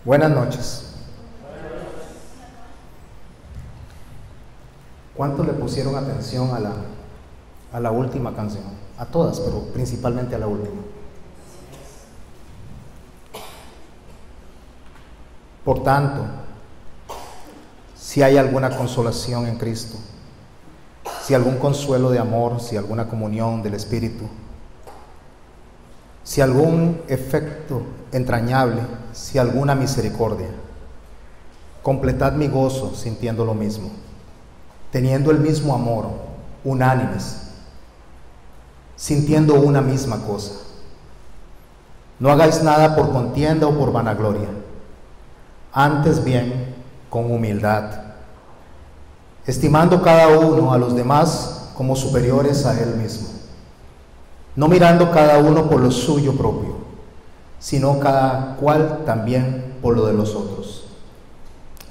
Buenas noches. ¿Cuántos le pusieron atención a la última canción? A todas, pero principalmente a la última. Por tanto, si hay alguna consolación en Cristo, si algún consuelo de amor, si alguna comunión del Espíritu, si algún efecto entrañable, si alguna misericordia, completad mi gozo sintiendo lo mismo, teniendo el mismo amor, unánimes, sintiendo una misma cosa. No hagáis nada por contienda o por vanagloria, antes bien con humildad, estimando cada uno a los demás como superiores a él mismo, no mirando cada uno por lo suyo propio, sino cada cual también por lo de los otros.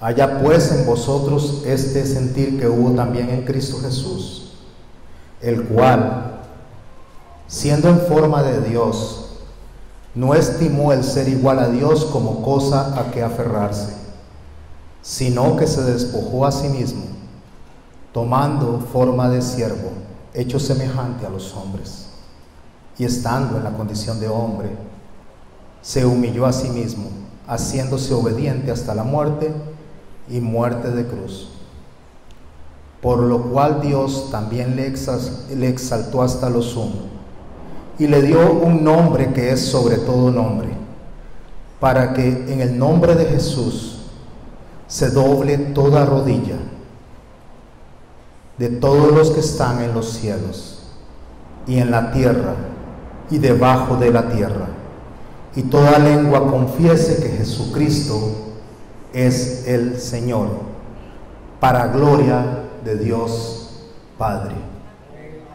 Haya pues en vosotros este sentir que hubo también en Cristo Jesús, el cual, siendo en forma de Dios, no estimó el ser igual a Dios como cosa a que aferrarse, sino que se despojó a sí mismo, tomando forma de siervo, hecho semejante a los hombres, y estando en la condición de hombre, se humilló a sí mismo, haciéndose obediente hasta la muerte y muerte de cruz. Por lo cual Dios también le exaltó hasta lo sumo, y le dio un nombre que es sobre todo nombre, para que en el nombre de Jesús se doble toda rodilla, de todos los que están en los cielos y en la tierra y debajo de la tierra, y toda lengua confiese que Jesucristo es el Señor, para gloria de Dios Padre.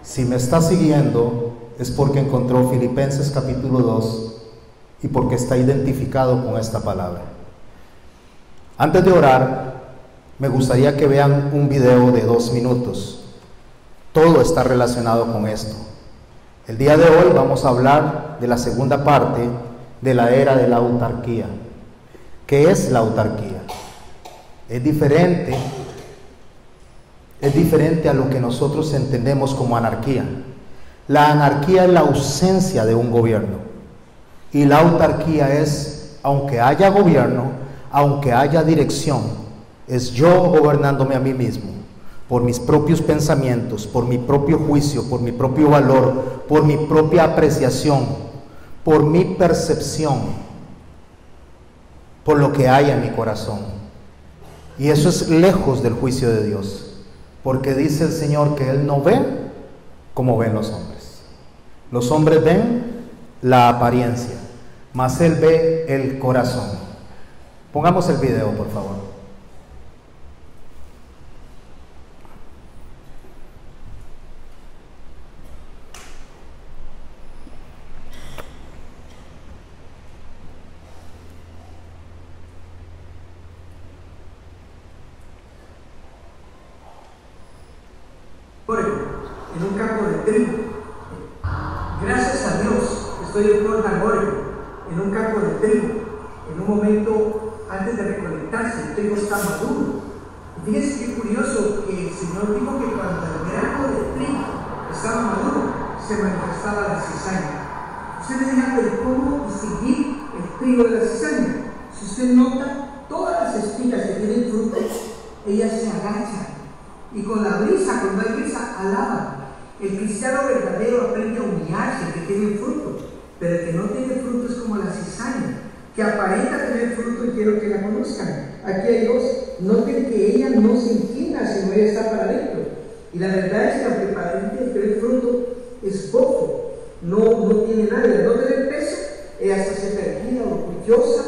Si me está siguiendo es porque encontró Filipenses capítulo 2 y porque está identificado con esta palabra. Antes de orar, me gustaría que vean un video de 2 minutos. Todo está relacionado con esto. El día de hoy vamos a hablar de la segunda parte de la era de la autarquía. ¿Qué es la autarquía? Es diferente a lo que nosotros entendemos como anarquía. La anarquía es la ausencia de un gobierno, y la autarquía es, aunque haya gobierno, aunque haya dirección, es yo gobernándome a mí mismo, por mis propios pensamientos, por mi propio juicio, por mi propio valor, por mi propia apreciación, por mi percepción, por lo que hay en mi corazón. Y eso es lejos del juicio de Dios, porque dice el Señor que Él no ve como ven los hombres. Los hombres ven la apariencia, mas Él ve el corazón. Pongamos el video, por favor. En un campo de trigo. Gracias a Dios estoy en Portagorio, en un campo de trigo. En un momento antes de recolectarse, el trigo está maduro. Y fíjense qué curioso que el Señor dijo que cuando el grano de trigo estaba maduro, se manifestaba la cizaña. Ustedes dirán, pero ¿cómo distinguir el trigo de la cizaña? Si usted nota, todas las espigas que tienen frutos, ellas se agachan. Y con la brisa, cuando hay brisa, alaban. El cristiano verdadero aprende a humillarse, el que tiene fruto, pero el que no tiene fruto es como la cizaña, que aparenta tener fruto y quiero que la conozcan. Aquí hay dos. Noten que ella no se inclina, sino ella está para adentro. Y la verdad es que aunque aparente tener fruto, es poco, no tiene nada. No tener peso, ella hasta se perdida, orgullosa,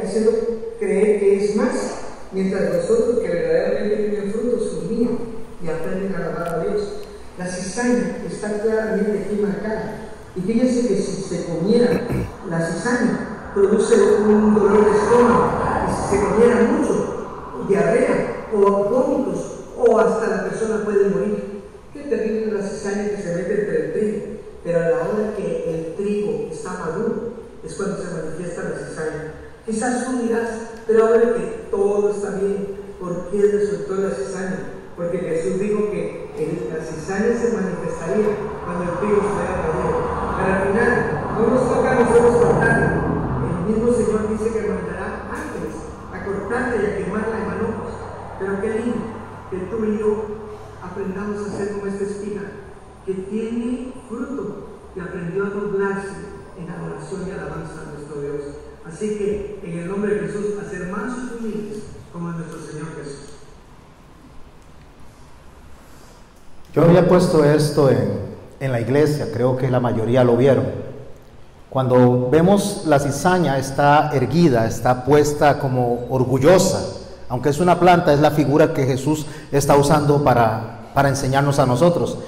haciendo creer que es más. Mientras los otros que verdaderamente tienen frutos se humillan y aprenden a alabar a Dios. La cizaña está claramente aquí marcada. Y fíjense que si se comiera la cizaña, produce un dolor de estómago. Y si se comiera mucho, diarrea o vómitos, o hasta la persona puede morir. Qué terrible es la cizaña que se mete entre el trigo. Pero a la hora que el trigo está maduro, es cuando se manifiesta la cizaña. Quizás tú dirás, pero ahora que todo está bien, ¿por qué resultó la cizaña? Porque Jesús dijo que la cizaña se manifestaría cuando el trigo fuera maduro. Pero al final, no nos toca a nosotros cortarla. El mismo Señor dice que mandará ángeles a cortarla y a quemarla en manojos. Pero qué lindo que tú y yo aprendamos a ser como esta espiga, que tiene fruto y aprendió a doblarse en adoración y alabanza a nuestro Dios. Así que en el nombre de Jesús, a ser mansos y humildes como nuestro Señor Jesús. Yo había puesto esto en la iglesia, creo que la mayoría lo vieron. Cuando vemos la cizaña está erguida, está puesta como orgullosa, aunque es una planta, es la figura que Jesús está usando para enseñarnos a nosotros.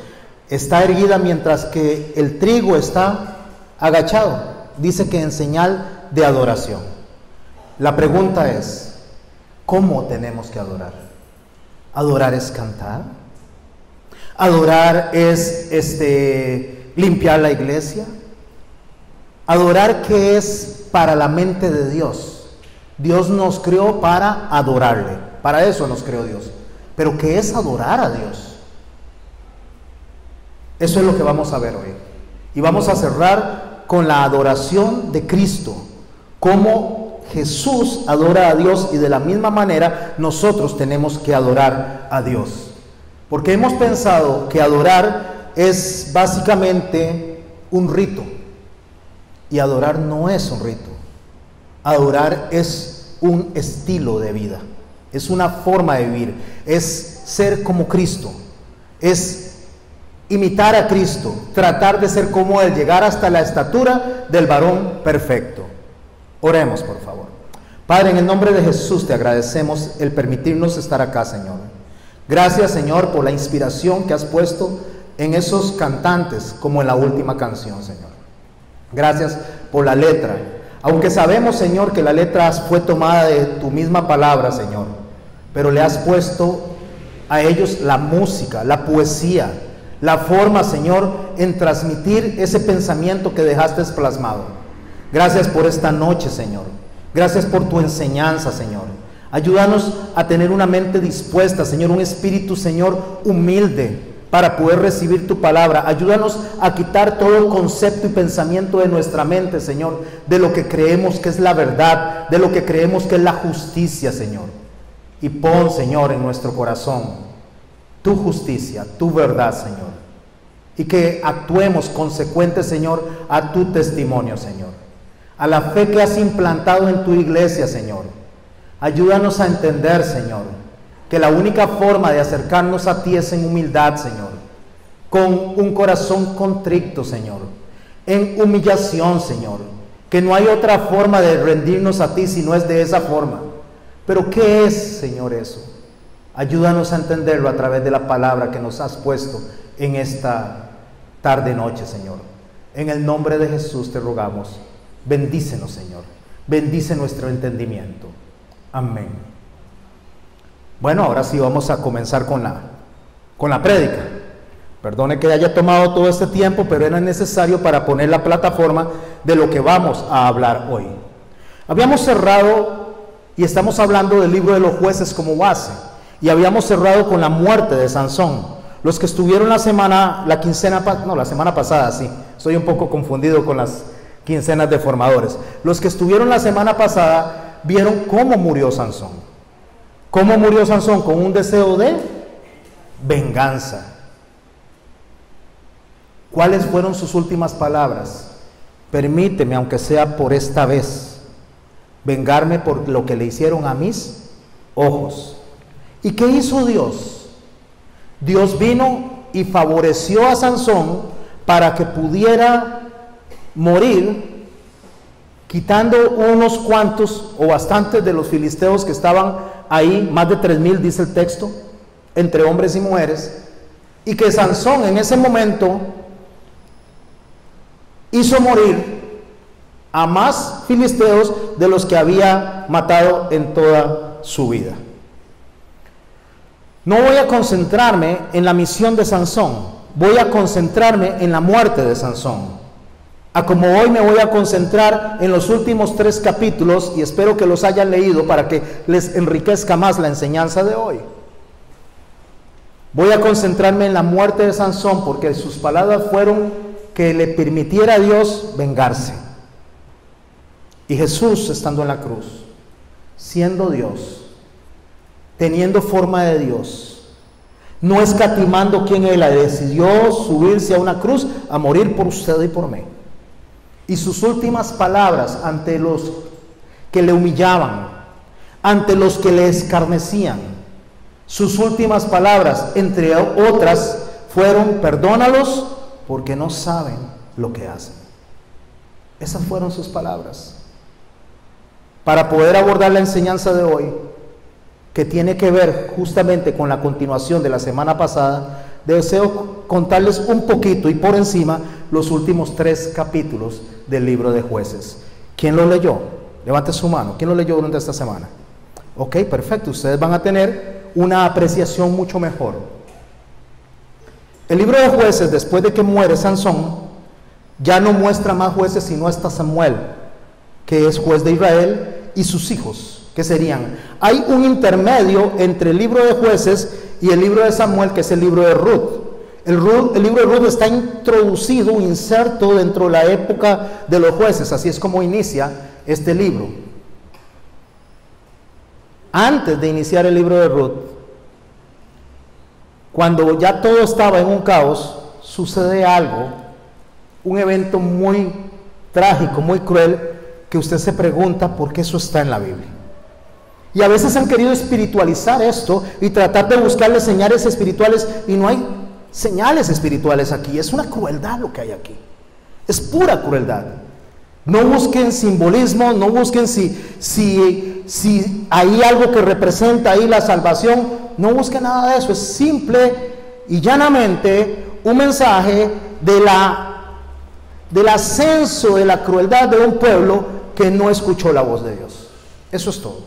Está erguida mientras que el trigo está agachado, dice que en señal de adoración. La pregunta es, ¿cómo tenemos que adorar? ¿Adorar es cantar? ¿Adorar es limpiar la iglesia? ¿Adorar qué es para la mente de Dios? Dios nos creó para adorarle, para eso nos creó Dios. Pero ¿qué es adorar a Dios? Eso es lo que vamos a ver hoy. Y vamos a cerrar con la adoración de Cristo, cómo Jesús adora a Dios y de la misma manera nosotros tenemos que adorar a Dios. Porque hemos pensado que adorar es básicamente un rito. Y adorar no es un rito. Adorar es un estilo de vida. Es una forma de vivir. Es ser como Cristo. Es imitar a Cristo. Tratar de ser como Él. Llegar hasta la estatura del varón perfecto. Oremos, por favor. Padre, en el nombre de Jesús te agradecemos el permitirnos estar acá, Señor. Gracias, Señor, por la inspiración que has puesto en esos cantantes, como en la última canción, Señor. Gracias por la letra. Aunque sabemos, Señor, que la letra fue tomada de tu misma palabra, Señor, pero le has puesto a ellos la música, la poesía, la forma, Señor, en transmitir ese pensamiento que dejaste plasmado. Gracias por esta noche, Señor. Gracias por tu enseñanza, Señor. Ayúdanos a tener una mente dispuesta, Señor, un espíritu, Señor, humilde para poder recibir tu palabra. Ayúdanos a quitar todo concepto y pensamiento de nuestra mente, Señor, de lo que creemos que es la verdad, de lo que creemos que es la justicia, Señor. Y pon, Señor, en nuestro corazón tu justicia, tu verdad, Señor. Y que actuemos consecuentes, Señor, a tu testimonio, Señor. A la fe que has implantado en tu iglesia, Señor. Ayúdanos a entender, Señor, que la única forma de acercarnos a ti es en humildad, Señor, con un corazón contrito, Señor, en humillación, Señor, que no hay otra forma de rendirnos a ti si no es de esa forma. Pero ¿qué es, Señor, eso? Ayúdanos a entenderlo a través de la palabra que nos has puesto en esta tarde-noche, Señor. En el nombre de Jesús te rogamos, bendícenos, Señor, bendice nuestro entendimiento. Amén. Bueno, ahora sí vamos a comenzar con la prédica. Perdone que haya tomado todo este tiempo, pero era necesario para poner la plataforma de lo que vamos a hablar hoy. Habíamos cerrado y estamos hablando del libro de los jueces como base, y habíamos cerrado con la muerte de Sansón. Los que estuvieron la semana pasada, sí, estoy un poco confundido con las quincenas de formadores. Los que estuvieron la semana pasada vieron cómo murió Sansón. ¿Cómo murió Sansón? Con un deseo de venganza. ¿Cuáles fueron sus últimas palabras? Permíteme, aunque sea por esta vez, vengarme por lo que le hicieron a mis ojos. ¿Y qué hizo Dios? Dios vino y favoreció a Sansón para que pudiera morir, quitando unos cuantos o bastantes de los filisteos que estaban ahí, más de 3,000 dice el texto, entre hombres y mujeres, y que Sansón en ese momento hizo morir a más filisteos de los que había matado en toda su vida. No voy a concentrarme en la misión de Sansón, voy a concentrarme en la muerte de Sansón. a como hoy me voy a concentrar en los últimos 3 capítulos, y espero que los hayan leído para que les enriquezca más la enseñanza de hoy. Voy a concentrarme en la muerte de Sansón, porque sus palabras fueron que le permitiera a Dios vengarse. Y Jesús, estando en la cruz, siendo Dios, teniendo forma de Dios, no escatimando quién era, decidió subirse a una cruz a morir por usted y por mí. Y sus últimas palabras ante los que le humillaban, ante los que le escarnecían, sus últimas palabras, entre otras, fueron: perdónalos porque no saben lo que hacen. Esas fueron sus palabras. Para poder abordar la enseñanza de hoy, que tiene que ver justamente con la continuación de la semana pasada, deseo contarles un poquito y por encima los últimos 3 capítulos del libro de Jueces. ¿Quién lo leyó? Levante su mano. ¿Quién lo leyó durante esta semana? Ok, perfecto. Ustedes van a tener una apreciación mucho mejor. El libro de Jueces, después de que muere Sansón, ya no muestra más jueces, sino hasta Samuel, que es juez de Israel, y sus hijos, que serían. Hay un intermedio entre el libro de Jueces y el libro de Samuel, que es el libro de Ruth. El libro de Ruth está introducido, inserto dentro de la época de los jueces. Así es como inicia este libro. Antes de iniciar el libro de Ruth, cuando ya todo estaba en un caos, sucede algo, un evento muy trágico, muy cruel, que usted se pregunta por qué eso está en la Biblia. Y a veces han querido espiritualizar esto y tratar de buscarle señales espirituales, y no hay señales espirituales aquí. Es una crueldad lo que hay aquí, es pura crueldad. No busquen simbolismo, no busquen si hay algo que representa ahí la salvación, no busquen nada de eso. Es simple y llanamente un mensaje del ascenso de la crueldad de un pueblo que no escuchó la voz de Dios. Eso es todo.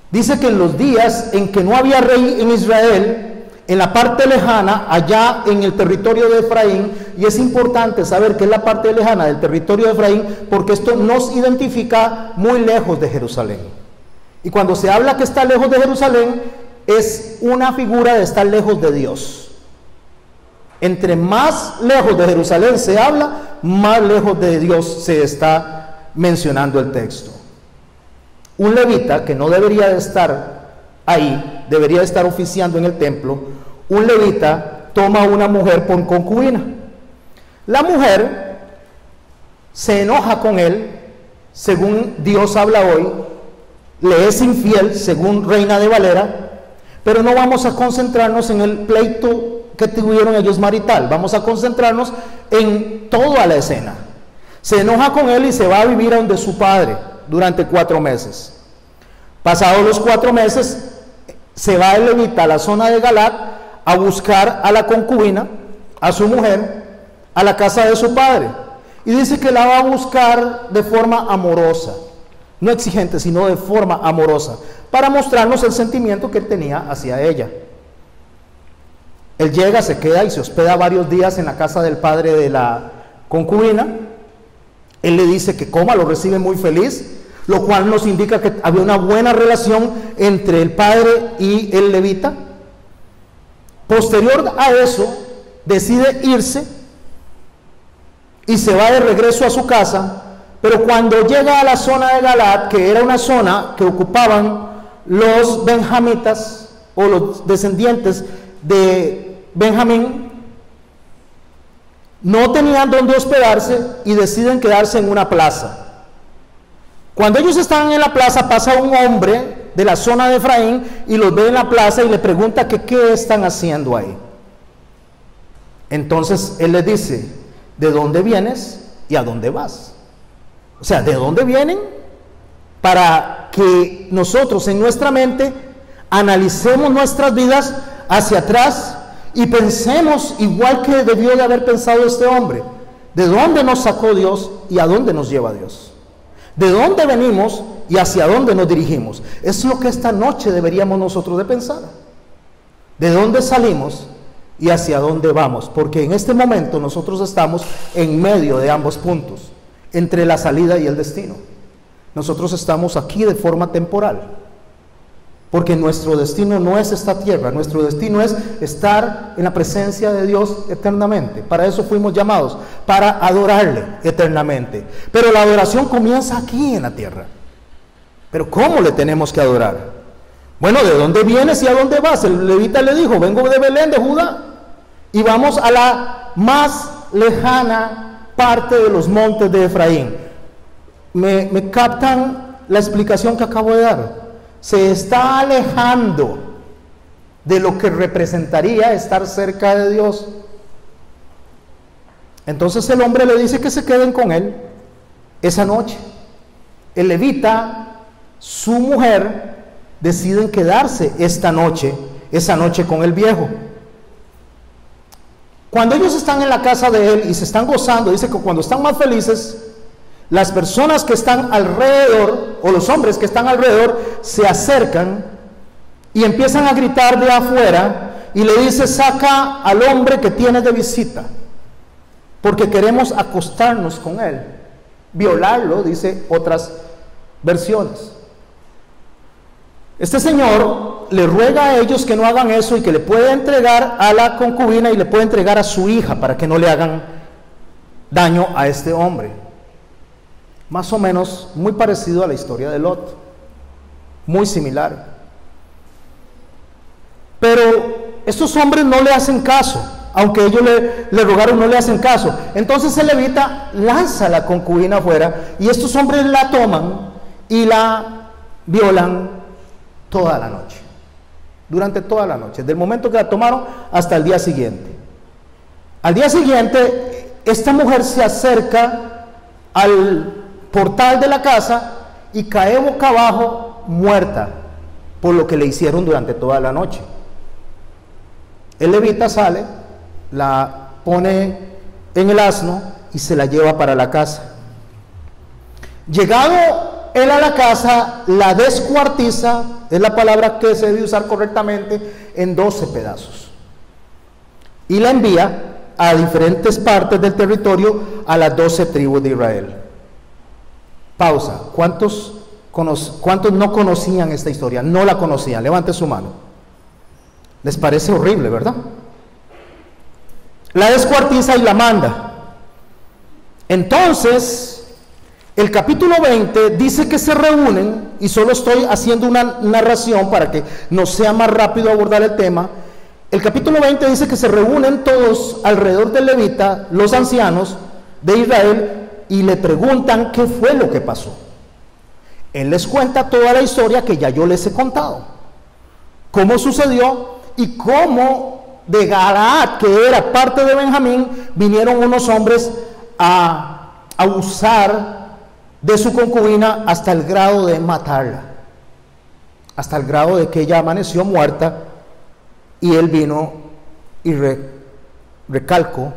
Dice que en los días en que no había rey en Israel, en la parte lejana, allá en el territorio de Efraín, y es importante saber que es la parte lejana del territorio de Efraín, porque esto nos identifica muy lejos de Jerusalén. Y cuando se habla que está lejos de Jerusalén, es una figura de estar lejos de Dios. Entre más lejos de Jerusalén se habla, más lejos de Dios se está mencionando el texto. Un levita, que no debería de estar ahí, debería de estar oficiando en el templo, un levita toma a una mujer por concubina. La mujer se enoja con él, según Dios habla hoy, le es infiel, según Reina de Valera, pero no vamos a concentrarnos en el pleito que tuvieron ellos marital, vamos a concentrarnos en toda la escena. Se enoja con él y se va a vivir a donde su padre durante 4 meses. Pasados los 4 meses, se va el levita a la zona de Galat a buscar a la concubina, a su mujer, a la casa de su padre. Y dice que la va a buscar de forma amorosa, no exigente, sino de forma amorosa, para mostrarnos el sentimiento que él tenía hacia ella. Él llega, se queda y se hospeda varios días en la casa del padre de la concubina. Él le dice que coma, lo recibe muy feliz, lo cual nos indica que había una buena relación entre el padre y el levita. Posterior a eso, decide irse y se va de regreso a su casa, pero cuando llega a la zona de Galat, que era una zona que ocupaban los benjamitas o los descendientes de Benjamín, no tenían dónde hospedarse y deciden quedarse en una plaza. Cuando ellos estaban en la plaza, pasa un hombre de la zona de Efraín y los ve en la plaza y le pregunta que qué están haciendo ahí. Entonces él les dice: ¿de dónde vienes y a dónde vas? O sea, ¿de dónde vienen? Para que nosotros en nuestra mente analicemos nuestras vidas hacia atrás y pensemos igual que debió de haber pensado este hombre. ¿De dónde nos sacó Dios y a dónde nos lleva Dios? ¿De dónde venimos y hacia dónde nos dirigimos? Es lo que esta noche deberíamos nosotros de pensar. ¿De dónde salimos y hacia dónde vamos, porque en este momento nosotros estamos en medio de ambos puntos, entre la salida y el destino. Nosotros estamos aquí de forma temporal, porque nuestro destino no es esta tierra, nuestro destino es estar en la presencia de Dios eternamente. Para eso fuimos llamados, para adorarle eternamente. Pero la adoración comienza aquí en la tierra. Pero ¿cómo le tenemos que adorar? Bueno, ¿de dónde vienes y a dónde vas? El levita le dijo, vengo de Belén, de Judá, y vamos a la más lejana parte de los montes de Efraín. ¿Me captan la explicación que acabo de dar? Se está alejando de lo que representaría estar cerca de Dios. Entonces el hombre le dice que se queden con él esa noche. El levita, su mujer, deciden quedarse esa noche con el viejo. Cuando ellos están en la casa de él y se están gozando, dice que cuando están más felices, las personas que están alrededor, o los hombres que están alrededor, se acercan y empiezan a gritar de afuera y le dice, saca al hombre que tienes de visita, porque queremos acostarnos con él, violarlo, dice otras versiones. Este señor le ruega a ellos que no hagan eso y que le puede entregar a la concubina y le puede entregar a su hija para que no le hagan daño a este hombre. Más o menos muy parecido a la historia de Lot, muy similar. Pero estos hombres no le hacen caso, aunque ellos le rogaron, no le hacen caso. Entonces el levita lanza a la concubina afuera y estos hombres la toman y la violan toda la noche, durante toda la noche, desde el momento que la tomaron hasta el día siguiente. Al día siguiente, esta mujer se acerca al portal de la casa y cae boca abajo muerta por lo que le hicieron durante toda la noche. El levita sale, la pone en el asno y se la lleva para la casa. Llegado él a la casa, la descuartiza, es la palabra que se debe usar correctamente, en 12 pedazos. Y la envía a diferentes partes del territorio, a las 12 tribus de Israel. Pausa. ¿Cuántos no conocían esta historia? No la conocían. Levante su mano. Les parece horrible, ¿verdad? La descuartiza y la manda. Entonces, el capítulo 20 dice que se reúnen, y solo estoy haciendo una narración para que nos sea más rápido abordar el tema. El capítulo 20 dice que se reúnen todos alrededor del levita, los ancianos de Israel, y le preguntan qué fue lo que pasó. Él les cuenta toda la historia que ya yo les he contado, cómo sucedió y cómo de Galaad, que era parte de Benjamín, vinieron unos hombres a abusar de su concubina hasta el grado de matarla, hasta el grado de que ella amaneció muerta, y él vino y recalco,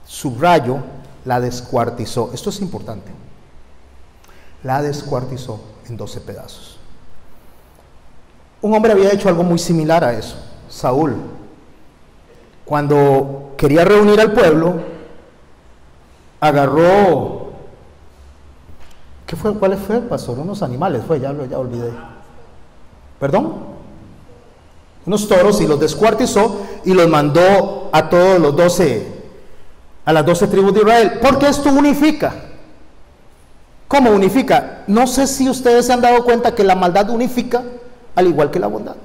subrayo, la descuartizó. Esto es importante. La descuartizó en 12 pedazos. Un hombre había hecho algo muy similar a eso, Saúl. Cuando quería reunir al pueblo, agarró, ¿qué fue? ¿Cuál fue, pastor? Unos animales, ya olvidé. ¿Perdón? Unos toros, y los descuartizó y los mandó a todos los 12, a las 12 tribus de Israel, porque esto unifica. ¿Cómo unifica? No sé si ustedes se han dado cuenta que la maldad unifica al igual que la bondad.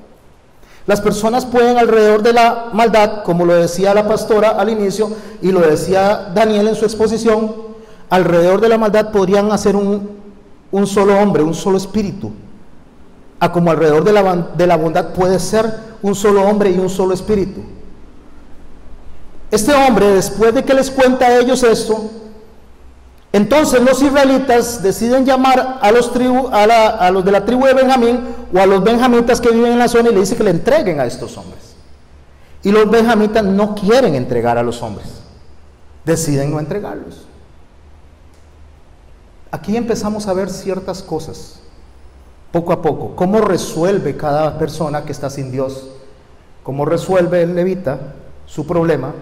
Las personas pueden alrededor de la maldad, como lo decía la pastora al inicio y lo decía Daniel en su exposición, alrededor de la maldad podrían hacer un solo hombre, un solo espíritu, a como alrededor de la bondad puede ser un solo hombre y un solo espíritu. Este hombre, después de que les cuenta a ellos esto, entonces los israelitas deciden llamar a los de la tribu de Benjamín, o a los benjamitas que viven en la zona, y le dicen que le entreguen a estos hombres. Y los benjamitas no quieren entregar a los hombres, deciden no entregarlos. Aquí empezamos a ver ciertas cosas, poco a poco, cómo resuelve cada persona que está sin Dios cómo resuelve el levita su problema,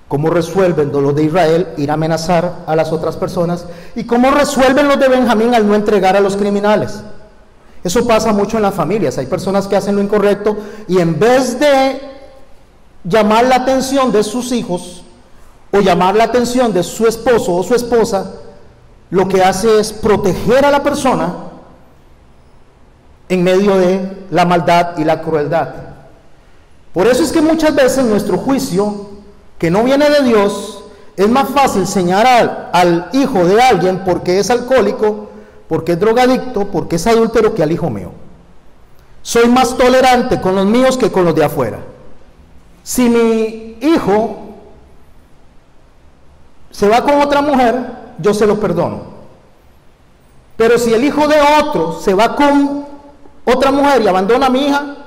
cómo resuelven los de Israel ir a amenazar a las otras personas y cómo resuelven los de Benjamín al no entregar a los criminales. Eso pasa mucho en las familias. Hay personas que hacen lo incorrecto y en vez de llamar la atención de sus hijos o llamar la atención de su esposo o su esposa, lo que hace es proteger a la persona en medio de la maldad y la crueldad. Por eso es que muchas veces nuestro juicio, que no viene de Dios, es más fácil señalar al hijo de alguien porque es alcohólico, porque es drogadicto, porque es adúltero, que al hijo mío. Soy más tolerante con los míos que con los de afuera. Si mi hijo se va con otra mujer, yo se lo perdono. Pero si el hijo de otro se va con otra mujer y abandona a mi hija,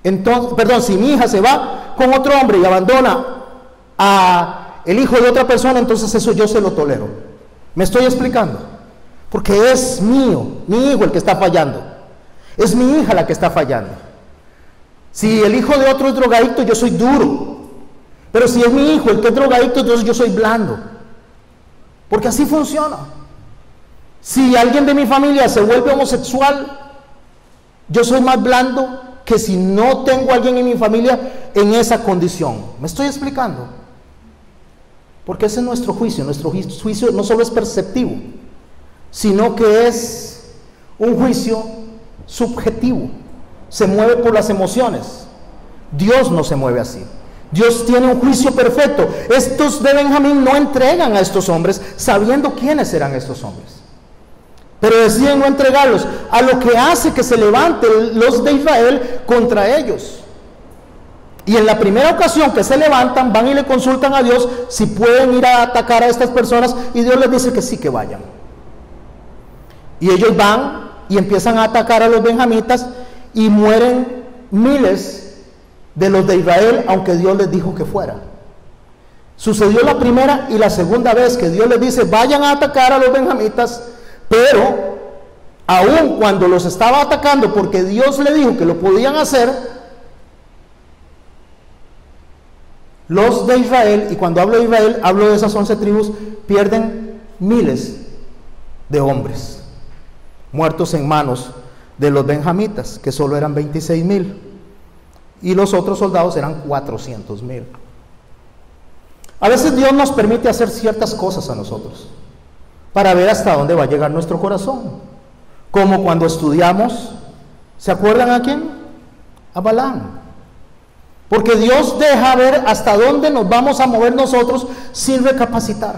entonces, si mi hija se va con otro hombre y abandona a el hijo de otra persona, entonces eso yo se lo tolero. ¿Me estoy explicando? Porque es mío, mi hijo el que está fallando. Es mi hija la que está fallando. Si el hijo de otro es drogadicto, yo soy duro. Pero si es mi hijo el que es drogadicto, entonces yo soy blando. Porque así funciona. Si alguien de mi familia se vuelve homosexual, yo soy más blando que si no tengo a alguien en mi familia en esa condición. ¿Me estoy explicando? Porque ese es nuestro juicio. Nuestro juicio no solo es perceptivo, sino que es un juicio subjetivo. Se mueve por las emociones. Dios no se mueve así. Dios tiene un juicio perfecto. Estos de Benjamín no entregan a estos hombres sabiendo quiénes eran estos hombres, pero deciden no entregarlos, a lo que hace que se levanten los de Israel contra ellos. Y en la primera ocasión que se levantan, van y le consultan a Dios si pueden ir a atacar a estas personas, y Dios les dice que sí, que vayan. Y ellos van y empiezan a atacar a los benjamitas y mueren miles de los de Israel, aunque Dios les dijo que fuera. Sucedió la primera y la segunda vez que Dios les dice vayan a atacar a los benjamitas, pero aun cuando los estaba atacando porque Dios le dijo que lo podían hacer, los de Israel, y cuando hablo de Israel hablo de esas 11 tribus, pierden miles de hombres muertos en manos de los benjamitas, que solo eran 26,000, y los otros soldados eran 400,000. A veces Dios nos permite hacer ciertas cosas a nosotros para ver hasta dónde va a llegar nuestro corazón, como cuando estudiamos, ¿se acuerdan a quién? A Balaam. Porque Dios deja ver hasta dónde nos vamos a mover nosotros sin recapacitar.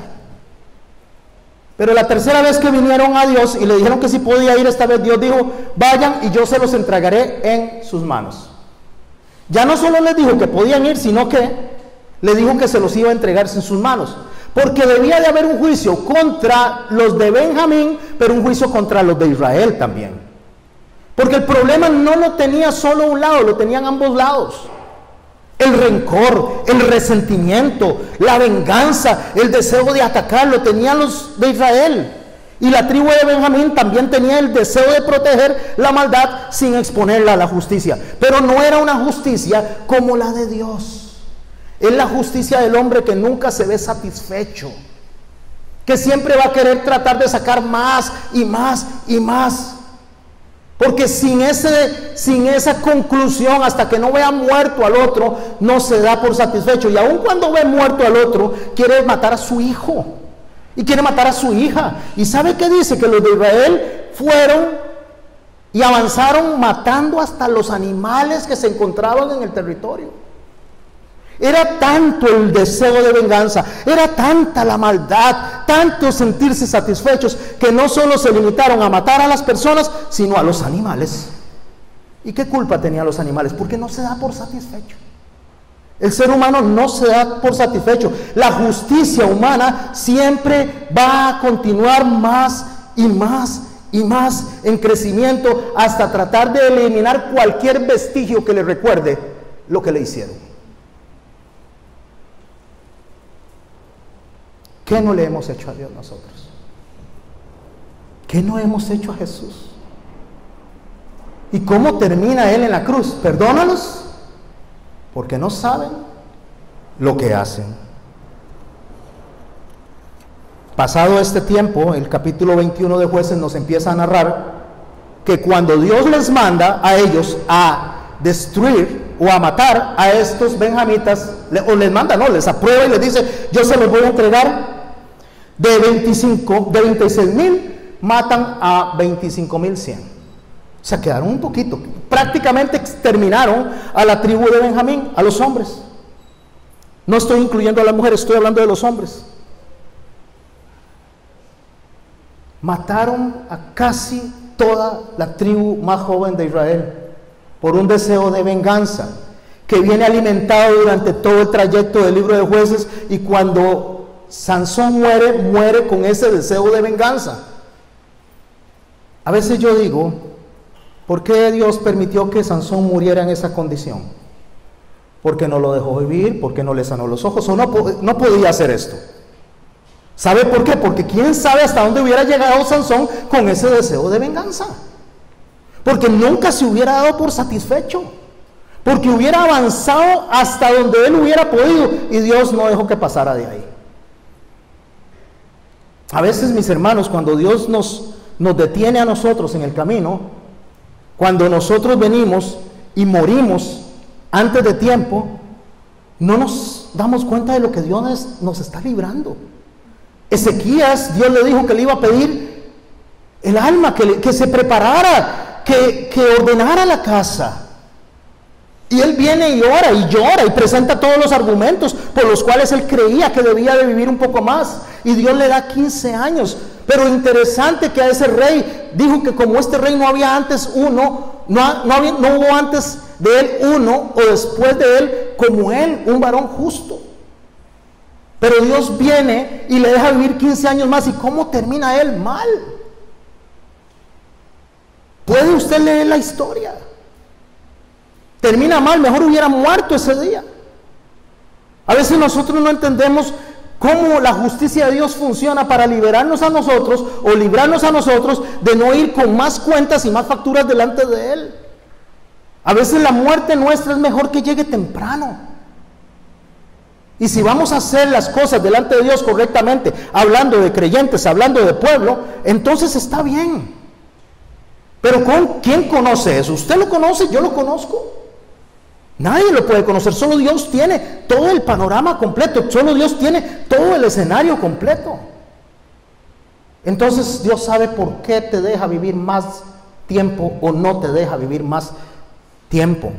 Pero la tercera vez que vinieron a Dios y le dijeron que si podía ir, esta vez Dios dijo, vayan y yo se los entregaré en sus manos. Ya no solo les dijo que podían ir, sino que le dijo que se los iba a entregar en sus manos. Porque debía de haber un juicio contra los de Benjamín, pero un juicio contra los de Israel también. Porque el problema no lo tenía solo un lado, lo tenían ambos lados. El rencor, el resentimiento, la venganza, el deseo de atacar, lo tenían los de Israel. Y la tribu de Benjamín también tenía el deseo de proteger la maldad sin exponerla a la justicia. Pero no era una justicia como la de Dios. Es la justicia del hombre que nunca se ve satisfecho, que siempre va a querer tratar de sacar más y más y más. Porque sin esa conclusión, hasta que no vea muerto al otro, no se da por satisfecho. Y aun cuando ve muerto al otro, quiere matar a su hijo y quiere matar a su hija. ¿Y sabe qué dice? Que los de Israel fueron y avanzaron matando hasta los animales que se encontraban en el territorio. Era tanto el deseo de venganza, era tanta la maldad, tanto sentirse satisfechos, que no solo se limitaron a matar a las personas, sino a los animales. ¿Y qué culpa tenían los animales? Porque no se da por satisfecho. El ser humano no se da por satisfecho. La justicia humana siempre va a continuar más y más y más en crecimiento, hasta tratar de eliminar cualquier vestigio que le recuerde lo que le hicieron. ¿Qué no le hemos hecho a Dios nosotros? ¿Qué no hemos hecho a Jesús? ¿Y cómo termina Él en la cruz? Perdónalos porque no saben lo que hacen. Pasado este tiempo, el capítulo 21 de Jueces nos empieza a narrar que cuando Dios les manda a ellos a destruir o a matar a estos benjamitas, o les manda, no, les aprueba y les dice, yo se los voy a entregar, de 26,000 matan a 25,100. O sea, quedaron un poquito, prácticamente exterminaron a la tribu de Benjamín, a los hombres. No estoy incluyendo a las mujeres, estoy hablando de los hombres. Mataron a casi toda la tribu más joven de Israel por un deseo de venganza que viene alimentado durante todo el trayecto del libro de Jueces, y cuando Sansón muere con ese deseo de venganza. A veces yo digo, ¿por qué Dios permitió que Sansón muriera en esa condición? ¿Porque no lo dejó vivir? ¿Porque no le sanó los ojos? ¿O no podía hacer esto? ¿Sabe por qué? Porque quién sabe hasta dónde hubiera llegado Sansón con ese deseo de venganza. Porque nunca se hubiera dado por satisfecho, porque hubiera avanzado hasta donde él hubiera podido, y Dios no dejó que pasara de ahí. A veces, mis hermanos, cuando Dios nos detiene a nosotros en el camino, cuando nosotros venimos y morimos antes de tiempo, no nos damos cuenta de lo que Dios nos está librando. Ezequías, Dios le dijo que le iba a pedir el alma, que se preparara, que ordenara la casa. Y él viene y ora y presenta todos los argumentos por los cuales él creía que debía de vivir un poco más. Y Dios le da 15 años. Pero interesante que a ese rey dijo que como este rey no había antes uno, no hubo antes de él uno, o después de él como él, un varón justo. Pero Dios viene y le deja vivir 15 años más. ¿Y cómo termina él? Mal. ¿Puede usted leer la historia? Termina mal, mejor hubiera muerto ese día. A veces nosotros no entendemos cómo la justicia de Dios funciona para liberarnos a nosotros, o librarnos a nosotros de no ir con más cuentas y más facturas delante de Él. A veces la muerte nuestra es mejor que llegue temprano. Y si vamos a hacer las cosas delante de Dios correctamente, hablando de creyentes, hablando de pueblo, entonces está bien. Pero ¿quién conoce eso? ¿Usted lo conoce? ¿Yo lo conozco? Nadie lo puede conocer, solo Dios tiene todo el panorama completo, solo Dios tiene todo el escenario completo. Entonces Dios sabe por qué te deja vivir más tiempo o no te deja vivir más tiempo.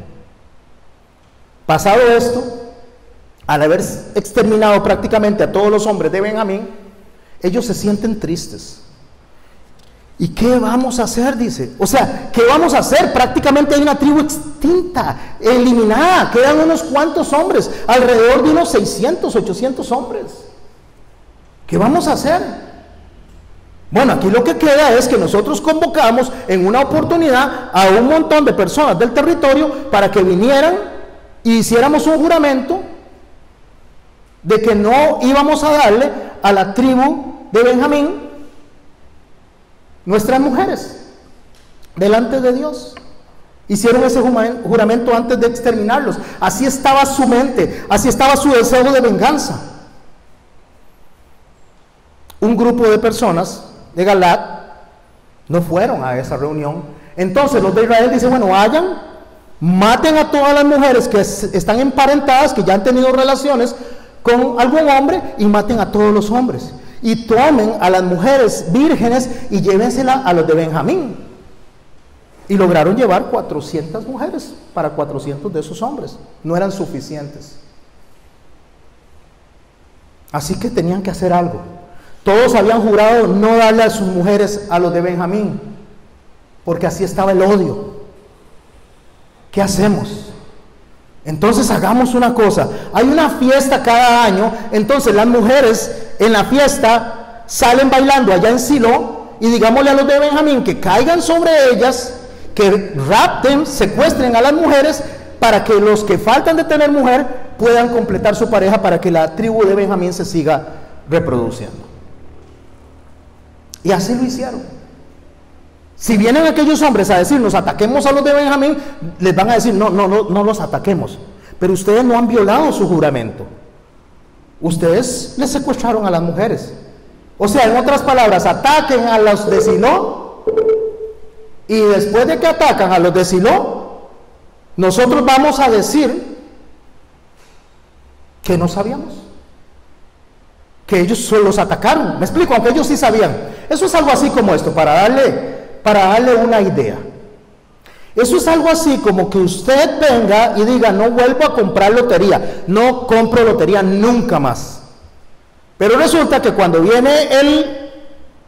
Pasado esto, al haber exterminado prácticamente a todos los hombres de Benjamín, ellos se sienten tristes. ¿Y qué vamos a hacer? Dice. O sea, ¿qué vamos a hacer? Prácticamente hay una tribu extinta, eliminada. Quedan unos cuantos hombres, alrededor de unos 600, 800 hombres. ¿Qué vamos a hacer? Bueno, aquí lo que queda es que nosotros convocamos en una oportunidad a un montón de personas del territorio para que vinieran y hiciéramos un juramento de que no íbamos a darle a la tribu de Benjamín nuestras mujeres delante de Dios. Hicieron ese juramento antes de exterminarlos. Así estaba su mente, así estaba su deseo de venganza. Un grupo de personas de Galaad no fueron a esa reunión. Entonces los de Israel dicen, bueno, vayan, maten a todas las mujeres que están emparentadas, que ya han tenido relaciones con algún hombre, y maten a todos los hombres. Y tomen a las mujeres vírgenes y llévenselas a los de Benjamín. Y lograron llevar 400 mujeres para 400 de esos hombres. No eran suficientes. Así que tenían que hacer algo. Todos habían jurado no darle a sus mujeres a los de Benjamín, porque así estaba el odio. ¿Qué hacemos? Entonces hagamos una cosa. Hay una fiesta cada año. Entonces las mujeres en la fiesta salen bailando allá en Silo, y digámosle a los de Benjamín que caigan sobre ellas, que rapten, secuestren a las mujeres, para que los que faltan de tener mujer puedan completar su pareja, para que la tribu de Benjamín se siga reproduciendo. Y así lo hicieron. Si vienen aquellos hombres a decirnos ataquemos a los de Benjamín, les van a decir no los ataquemos, pero ustedes no han violado su juramento. Ustedes les secuestraron a las mujeres. O sea, en otras palabras, ataquen a los de Silo, y después de que atacan a los de Silo, nosotros vamos a decir que no sabíamos, que ellos solo los atacaron. Me explico, aunque ellos sí sabían. Eso es algo así como esto, para darle una idea. Eso es algo así como que usted venga y diga: no vuelvo a comprar lotería, no compro lotería nunca más. Pero resulta que cuando viene el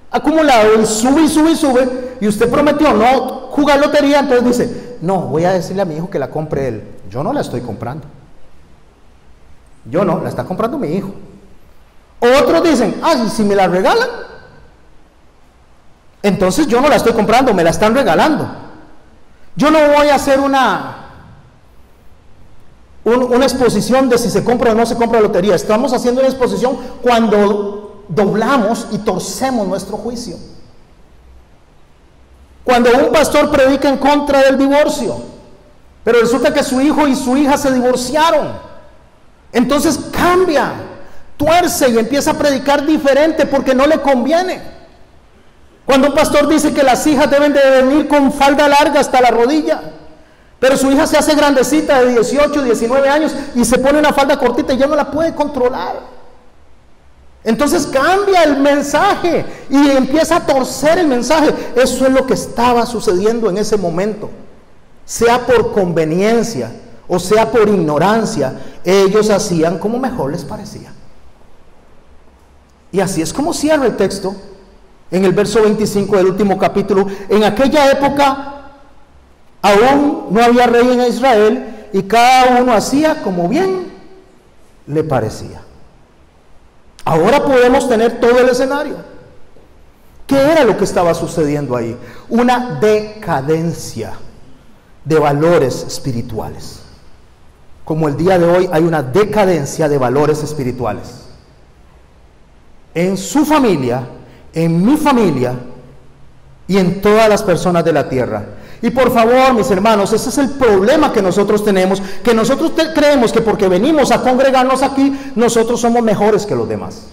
acumulado, él sube y sube y sube, y usted prometió no jugar lotería, entonces dice: no, voy a decirle a mi hijo que la compre él. Yo no la estoy comprando. Yo no, la está comprando mi hijo. Otros dicen: ah, ¿y si me la regalan? Entonces yo no la estoy comprando, me la están regalando. Yo no voy a hacer una exposición de si se compra o no se compra lotería. Estamos haciendo una exposición cuando doblamos y torcemos nuestro juicio. Cuando un pastor predica en contra del divorcio, pero resulta que su hijo y su hija se divorciaron, entonces cambia, tuerce y empieza a predicar diferente porque no le conviene. Cuando un pastor dice que las hijas deben de venir con falda larga hasta la rodilla, pero su hija se hace grandecita de 18, 19 años y se pone una falda cortita y ya no la puede controlar, entonces cambia el mensaje y empieza a torcer el mensaje. Eso es lo que estaba sucediendo en ese momento. Sea por conveniencia o sea por ignorancia, ellos hacían como mejor les parecía. Y así es como cierra el texto en el verso 25 del último capítulo. En aquella época aún no había rey en Israel, y cada uno hacía como bien le parecía. Ahora podemos tener todo el escenario. ¿Qué era lo que estaba sucediendo ahí? Una decadencia de valores espirituales. Como el día de hoy hay una decadencia de valores espirituales. En su familia, en mi familia y en todas las personas de la tierra. Y por favor, mis hermanos, ese es el problema que nosotros tenemos, que nosotros creemos que porque venimos a congregarnos aquí, nosotros somos mejores que los demás.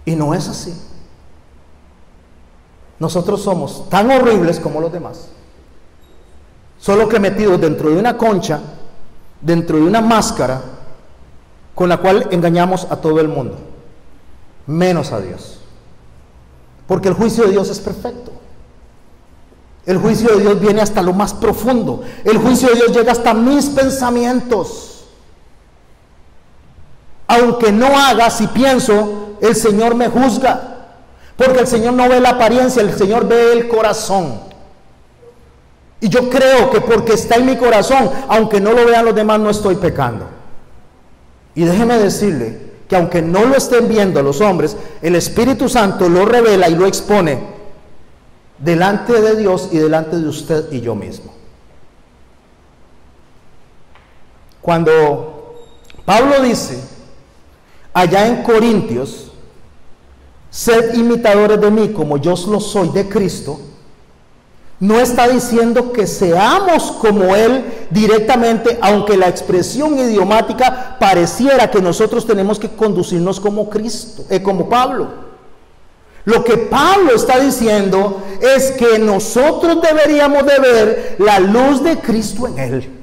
Y no es así. Nosotros somos tan horribles como los demás, solo que metidos dentro de una concha, dentro de una máscara, con la cual engañamos a todo el mundo, menos a Dios. Porque el juicio de Dios es perfecto. El juicio de Dios viene hasta lo más profundo. El juicio de Dios llega hasta mis pensamientos. Aunque no haga, si pienso, el Señor me juzga. Porque el Señor no ve la apariencia, el Señor ve el corazón. Y yo creo que porque está en mi corazón, aunque no lo vean los demás, no estoy pecando. Y déjeme decirle que aunque no lo estén viendo los hombres, el Espíritu Santo lo revela y lo expone delante de Dios y delante de usted y yo mismo. Cuando Pablo dice allá en Corintios: sed imitadores de mí como yo lo soy de Cristo, no está diciendo que seamos como Él directamente, aunque la expresión idiomática pareciera que nosotros tenemos que conducirnos como Cristo, como Pablo. Lo que Pablo está diciendo es que nosotros deberíamos de ver la luz de Cristo en Él.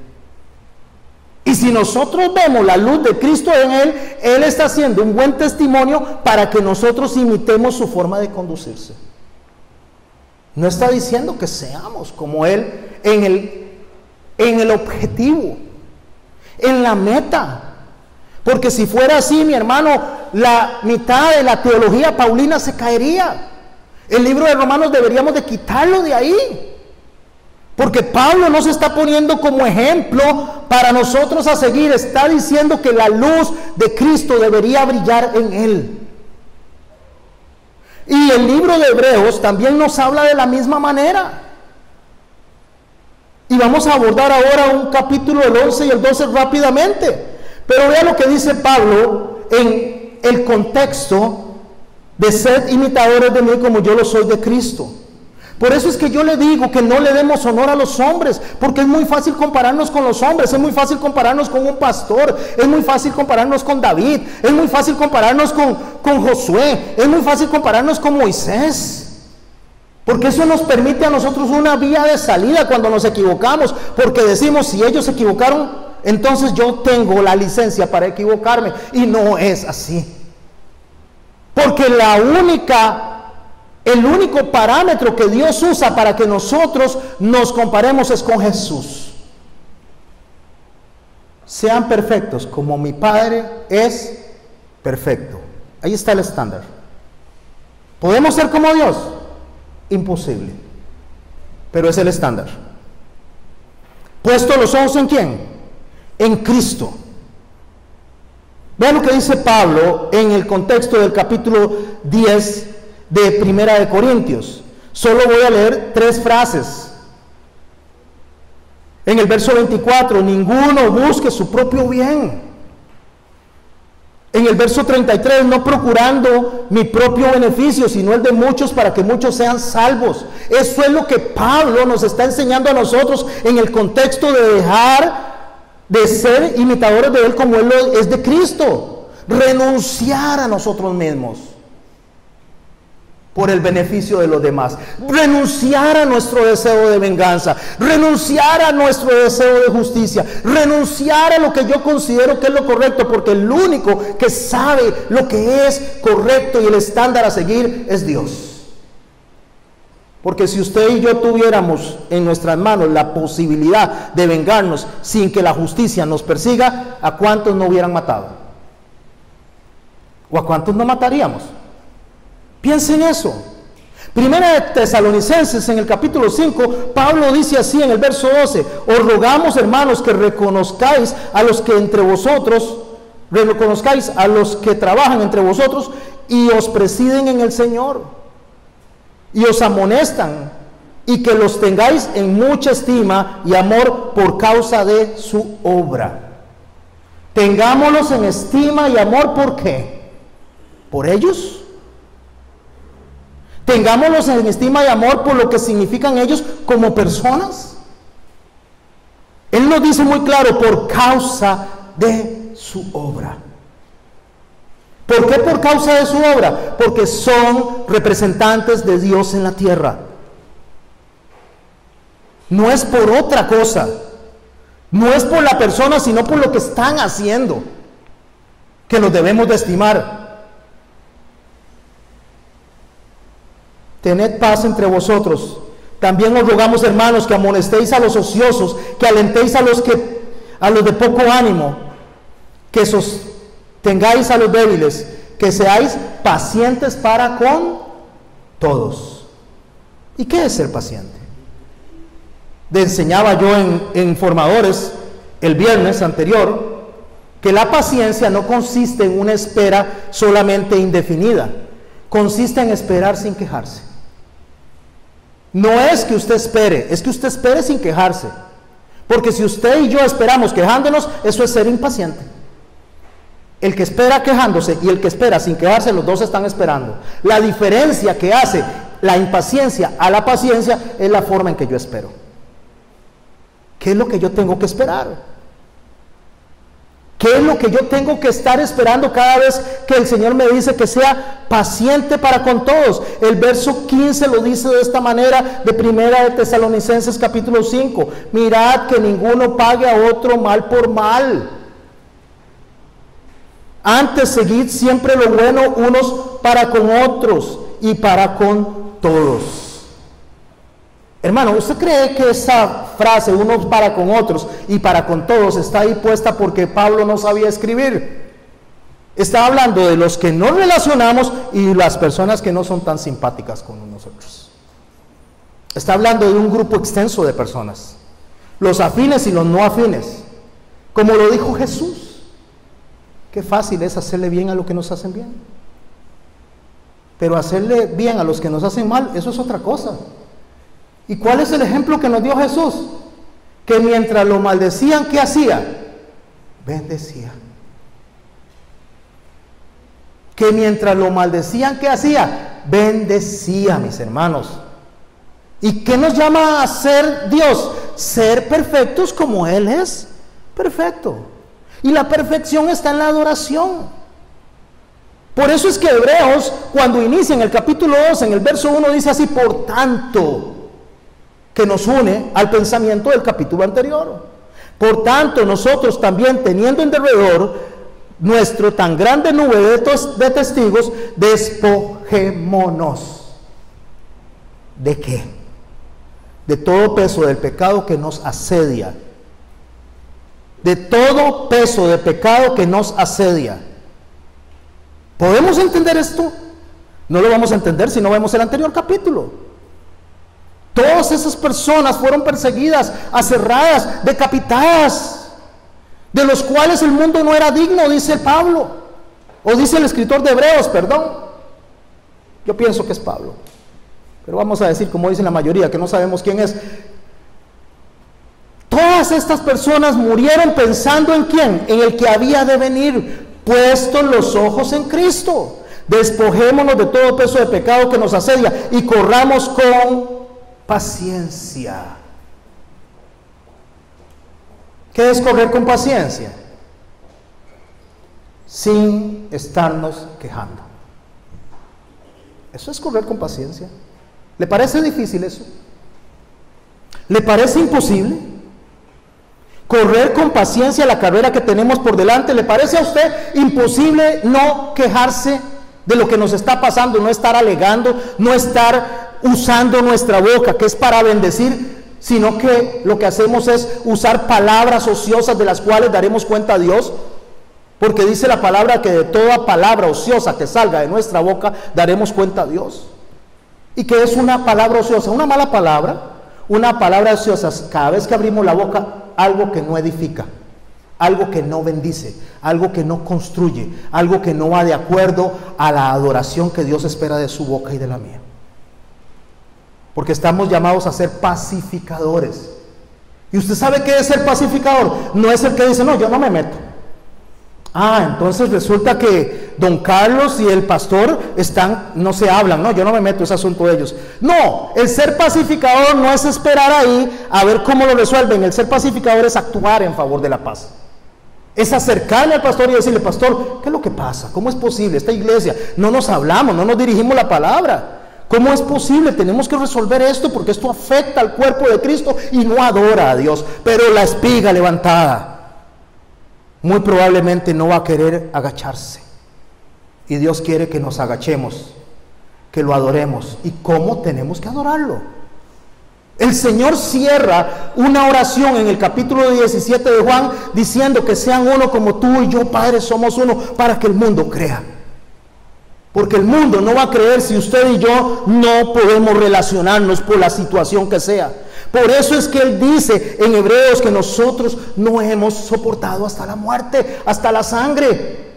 Y si nosotros vemos la luz de Cristo en Él, Él está haciendo un buen testimonio para que nosotros imitemos su forma de conducirse. No está diciendo que seamos como Él en el objetivo, en la meta. Porque si fuera así, mi hermano, la mitad de la teología paulina se caería. El libro de Romanos deberíamos de quitarlo de ahí. Porque Pablo no se está poniendo como ejemplo para nosotros a seguir. Está diciendo que la luz de Cristo debería brillar en Él. Y el libro de Hebreos también nos habla de la misma manera. Y vamos a abordar ahora un capítulo, el 11 y el 12 rápidamente. Pero vea lo que dice Pablo en el contexto de sed imitadores de mí como yo lo soy de Cristo. Por eso es que yo le digo que no le demos honor a los hombres, porque es muy fácil compararnos con los hombres, es muy fácil compararnos con un pastor, es muy fácil compararnos con David, es muy fácil compararnos con Josué, es muy fácil compararnos con Moisés, porque eso nos permite a nosotros una vía de salida cuando nos equivocamos, porque decimos, si ellos se equivocaron, entonces yo tengo la licencia para equivocarme, y no es así, porque el único parámetro que Dios usa para que nosotros nos comparemos es con Jesús. Sean perfectos como mi Padre es perfecto. Ahí está el estándar. ¿Podemos ser como Dios? Imposible. Pero es el estándar. ¿Puesto los ojos en quién? En Cristo. Vean lo que dice Pablo en el contexto del capítulo 10 de Primera de Corintios. Solo voy a leer 3 frases. En el verso 24, ninguno busque su propio bien. En el verso 33, no procurando mi propio beneficio, sino el de muchos, para que muchos sean salvos. Eso es lo que Pablo nos está enseñando a nosotros en el contexto de dejar de ser imitadores de Él como Él es de Cristo. Renunciar a nosotros mismos por el beneficio de los demás, renunciar a nuestro deseo de venganza, renunciar a nuestro deseo de justicia, renunciar a lo que yo considero que es lo correcto, porque el único que sabe lo que es correcto y el estándar a seguir es Dios. Porque si usted y yo tuviéramos en nuestras manos la posibilidad de vengarnos sin que la justicia nos persiga, ¿a cuántos no hubieran matado? ¿O a cuántos no mataríamos? Piensen en eso. Primera de Tesalonicenses, en el capítulo 5, Pablo dice así en el verso 12: os rogamos, hermanos, que reconozcáis a los que entre vosotros, reconozcáis a los que trabajan entre vosotros y os presiden en el Señor, y os amonestan, y que los tengáis en mucha estima y amor por causa de su obra. Tengámoslos en estima y amor, ¿por qué? ¿Por ellos? Tengámoslos en estima y amor por lo que significan ellos como personas. Él nos dice muy claro, por causa de su obra. ¿Por qué por causa de su obra? Porque son representantes de Dios en la tierra. No es por otra cosa. No es por la persona, sino por lo que están haciendo, que los debemos de estimar. Tened paz entre vosotros. También os rogamos, hermanos, que amonestéis a los ociosos, que alentéis a los de poco ánimo, que sostengáis a los débiles, que seáis pacientes para con todos. ¿Y qué es ser paciente? Le enseñaba yo en formadores el viernes anterior que la paciencia no consiste en una espera solamente indefinida, consiste en esperar sin quejarse. No es que usted espere, es que usted espere sin quejarse. Porque si usted y yo esperamos quejándonos, eso es ser impaciente. El que espera quejándose y el que espera sin quejarse, los dos están esperando. La diferencia que hace la impaciencia a la paciencia es la forma en que yo espero. ¿Qué es lo que yo tengo que esperar? ¿Qué es lo que yo tengo que estar esperando cada vez que el Señor me dice que sea paciente para con todos? El verso 15 lo dice de esta manera de Primera de Tesalonicenses capítulo 5. Mirad que ninguno pague a otro mal por mal. Antes seguid siempre lo bueno unos para con otros y para con todos. Hermano, ¿usted cree que esa frase, unos para con otros y para con todos, está ahí puesta porque Pablo no sabía escribir? Está hablando de los que nos relacionamos y las personas que no son tan simpáticas con nosotros. Está hablando de un grupo extenso de personas, los afines y los no afines, como lo dijo Jesús. Qué fácil es hacerle bien a los que nos hacen bien, pero hacerle bien a los que nos hacen mal, eso es otra cosa. ¿Y cuál es el ejemplo que nos dio Jesús? Que mientras lo maldecían, ¿qué hacía? Bendecía. Que mientras lo maldecían, ¿qué hacía? Bendecía, mis hermanos. ¿Y qué nos llama a ser Dios? Ser perfectos como Él es perfecto. Y la perfección está en la adoración. Por eso es que Hebreos, cuando inicia en el capítulo 2, en el verso 1, dice así: por tanto, que nos une al pensamiento del capítulo anterior. Por tanto, nosotros también, teniendo en derredor nuestro tan grande nube de testigos, despojémonos. ¿De qué? De todo peso del pecado que nos asedia. De todo peso de pecado que nos asedia. ¿Podemos entender esto? No lo vamos a entender si no vemos el anterior capítulo. Todas esas personas fueron perseguidas, aserradas, decapitadas, de los cuales el mundo no era digno, dice Pablo, o dice el escritor de Hebreos, perdón. Yo pienso que es Pablo, pero vamos a decir, como dicen la mayoría, que no sabemos quién es. Todas estas personas murieron pensando en quién, en el que había de venir, puestos los ojos en Cristo. Despojémonos de todo peso de pecado que nos asedia y corramos con paciencia. ¿Qué es correr con paciencia? Sin estarnos quejando. Eso es correr con paciencia. ¿Le parece difícil eso? ¿Le parece imposible? Correr con paciencia la carrera que tenemos por delante. ¿Le parece a usted imposible no quejarse de lo que nos está pasando, no estar alegando, no estar usando nuestra boca, que es para bendecir, sino que lo que hacemos es usar palabras ociosas de las cuales daremos cuenta a Dios? Porque dice la palabra que de toda palabra ociosa que salga de nuestra boca daremos cuenta a Dios. ¿Y qué es una palabra ociosa? Una mala palabra. Una palabra ociosa, cada vez que abrimos la boca, algo que no edifica, algo que no bendice, algo que no construye, algo que no va de acuerdo a la adoración que Dios espera de su boca y de la mía. Porque estamos llamados a ser pacificadores. ¿Y usted sabe qué es ser pacificador? No es el que dice, no, yo no me meto. Entonces resulta que don Carlos y el pastor no se hablan, no, yo no me meto, es asunto de ellos. No, el ser pacificador no es esperar ahí a ver cómo lo resuelven. El ser pacificador es actuar en favor de la paz. Es acercarle al pastor y decirle, pastor, ¿qué es lo que pasa? ¿Cómo es posible? Esta iglesia, no nos hablamos, no nos dirigimos la palabra. ¿Cómo es posible? Tenemos que resolver esto porque esto afecta al cuerpo de Cristo y no adora a Dios. Pero la espiga levantada muy probablemente no va a querer agacharse. Y Dios quiere que nos agachemos, que lo adoremos. ¿Y cómo tenemos que adorarlo? El Señor cierra una oración en el capítulo 17 de Juan diciendo que sean uno como tú y yo, Padre, somos uno, para que el mundo crea. Porque el mundo no va a creer si usted y yo no podemos relacionarnos por la situación que sea. Por eso es que Él dice en Hebreos que nosotros no hemos soportado hasta la muerte, hasta la sangre.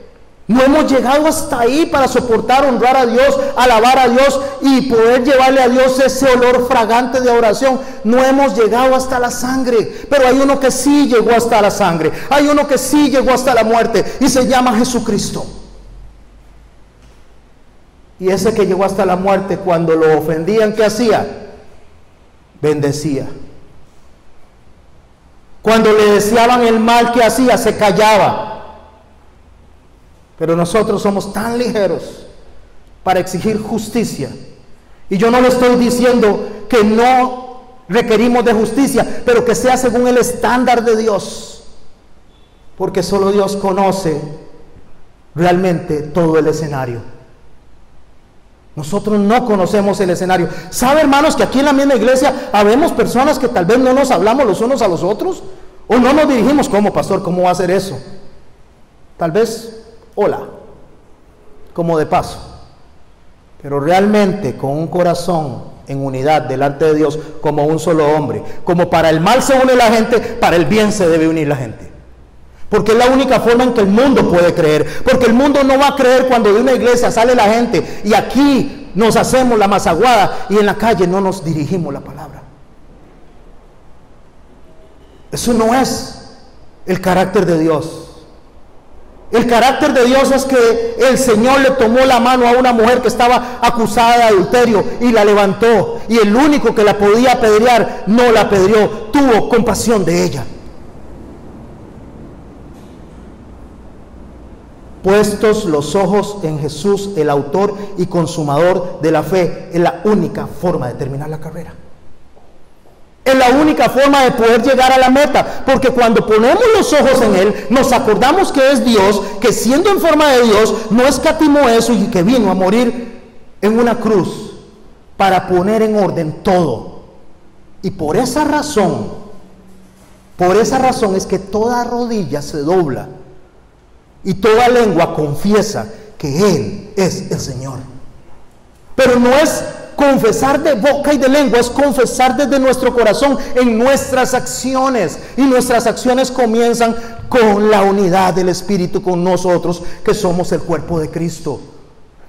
No hemos llegado hasta ahí para soportar, honrar a Dios, alabar a Dios y poder llevarle a Dios ese olor fragante de oración. No hemos llegado hasta la sangre, pero hay uno que sí llegó hasta la sangre. Hay uno que sí llegó hasta la muerte y se llama Jesucristo. Y ese que llegó hasta la muerte, cuando lo ofendían, ¿qué hacía? Bendecía. Cuando le deseaban el mal, ¿qué hacía? Se callaba. Pero nosotros somos tan ligeros para exigir justicia. Y yo no le estoy diciendo que no requerimos de justicia, pero que sea según el estándar de Dios. Porque solo Dios conoce realmente todo el escenario. Nosotros no conocemos el escenario. ¿Sabe, hermanos, que aquí en la misma iglesia habemos personas que tal vez no nos hablamos los unos a los otros? O no nos dirigimos, ¿cómo, pastor? ¿Cómo va a ser eso? Tal vez, hola, como de paso. Pero realmente con un corazón en unidad delante de Dios, como un solo hombre. Como para el mal se une la gente, para el bien se debe unir la gente. Porque es la única forma en que el mundo puede creer. Porque el mundo no va a creer cuando de una iglesia sale la gente y aquí nos hacemos la mazaguada y en la calle no nos dirigimos la palabra. Eso no es el carácter de Dios. El carácter de Dios es que el Señor le tomó la mano a una mujer que estaba acusada de adulterio y la levantó. Y el único que la podía apedrear no la apedreó, tuvo compasión de ella. Puestos los ojos en Jesús, el autor y consumador de la fe, es la única forma de terminar la carrera. Es la única forma de poder llegar a la meta, porque cuando ponemos los ojos en Él, nos acordamos que es Dios, que siendo en forma de Dios, no escatimó eso y que vino a morir en una cruz para poner en orden todo. Y por esa razón es que toda rodilla se dobla y toda lengua confiesa que Él es el Señor. Pero no es confesar de boca y de lengua, es confesar desde nuestro corazón en nuestras acciones. Y nuestras acciones comienzan con la unidad del Espíritu con nosotros, que somos el cuerpo de Cristo.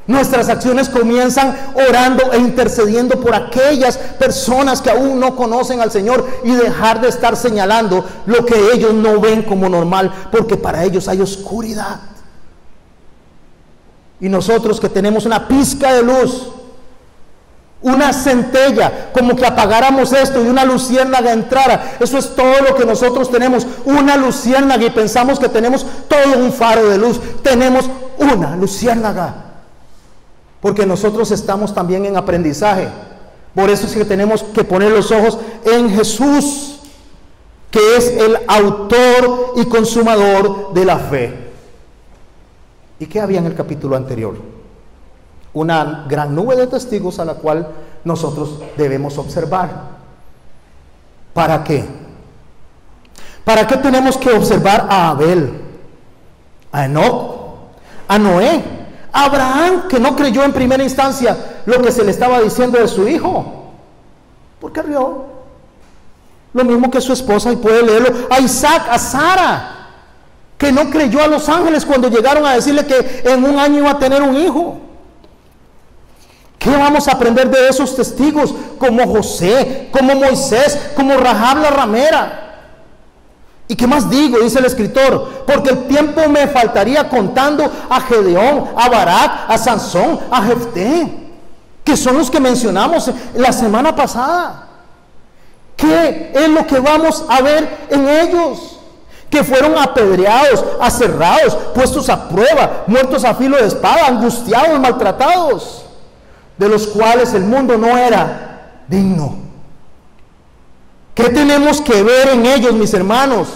Nuestras acciones comienzan orando e intercediendo por aquellas personas que aún no conocen al Señor, y dejar de estar señalando lo que ellos no ven como normal, porque para ellos hay oscuridad. Y nosotros que tenemos una pizca de luz, una centella, como que apagáramos esto y una luciérnaga entrara. Eso es todo lo que nosotros tenemos, una luciérnaga, y pensamos que tenemos todo un faro de luz. Tenemos una luciérnaga, porque nosotros estamos también en aprendizaje. Por eso es que tenemos que poner los ojos en Jesús, que es el autor y consumador de la fe. ¿Y qué había en el capítulo anterior? Una gran nube de testigos a la cual nosotros debemos observar. ¿Para qué? ¿Para qué tenemos que observar a Abel, a Enoc, a Noé, a Abraham, que no creyó en primera instancia lo que se le estaba diciendo de su hijo? Porque rió. Lo mismo que su esposa, y puede leerlo. A Isaac, a Sara, que no creyó a los ángeles cuando llegaron a decirle que en un año iba a tener un hijo. ¿Qué vamos a aprender de esos testigos? Como José, como Moisés, como Rahab la ramera. ¿Y qué más digo? Dice el escritor, porque el tiempo me faltaría contando a Gedeón, a Barak, a Sansón, a Jefté, que son los que mencionamos la semana pasada. ¿Qué es lo que vamos a ver en ellos? Que fueron apedreados, aserrados, puestos a prueba, muertos a filo de espada, angustiados, maltratados, de los cuales el mundo no era digno. ¿Qué tenemos que ver en ellos, mis hermanos?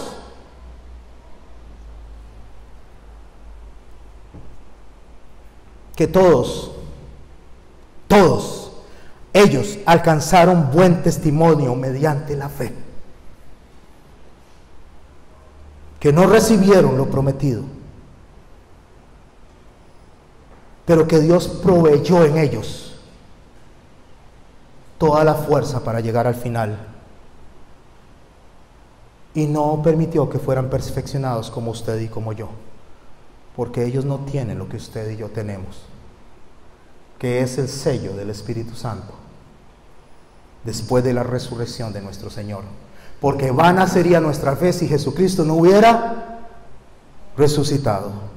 Que todos ellos alcanzaron buen testimonio mediante la fe, que no recibieron lo prometido, pero que Dios proveyó en ellos toda la fuerza para llegar al final, y no permitió que fueran perfeccionados como usted y como yo, porque ellos no tienen lo que usted y yo tenemos, que es el sello del Espíritu Santo después de la resurrección de nuestro Señor. Porque vana sería nuestra fe si Jesucristo no hubiera resucitado.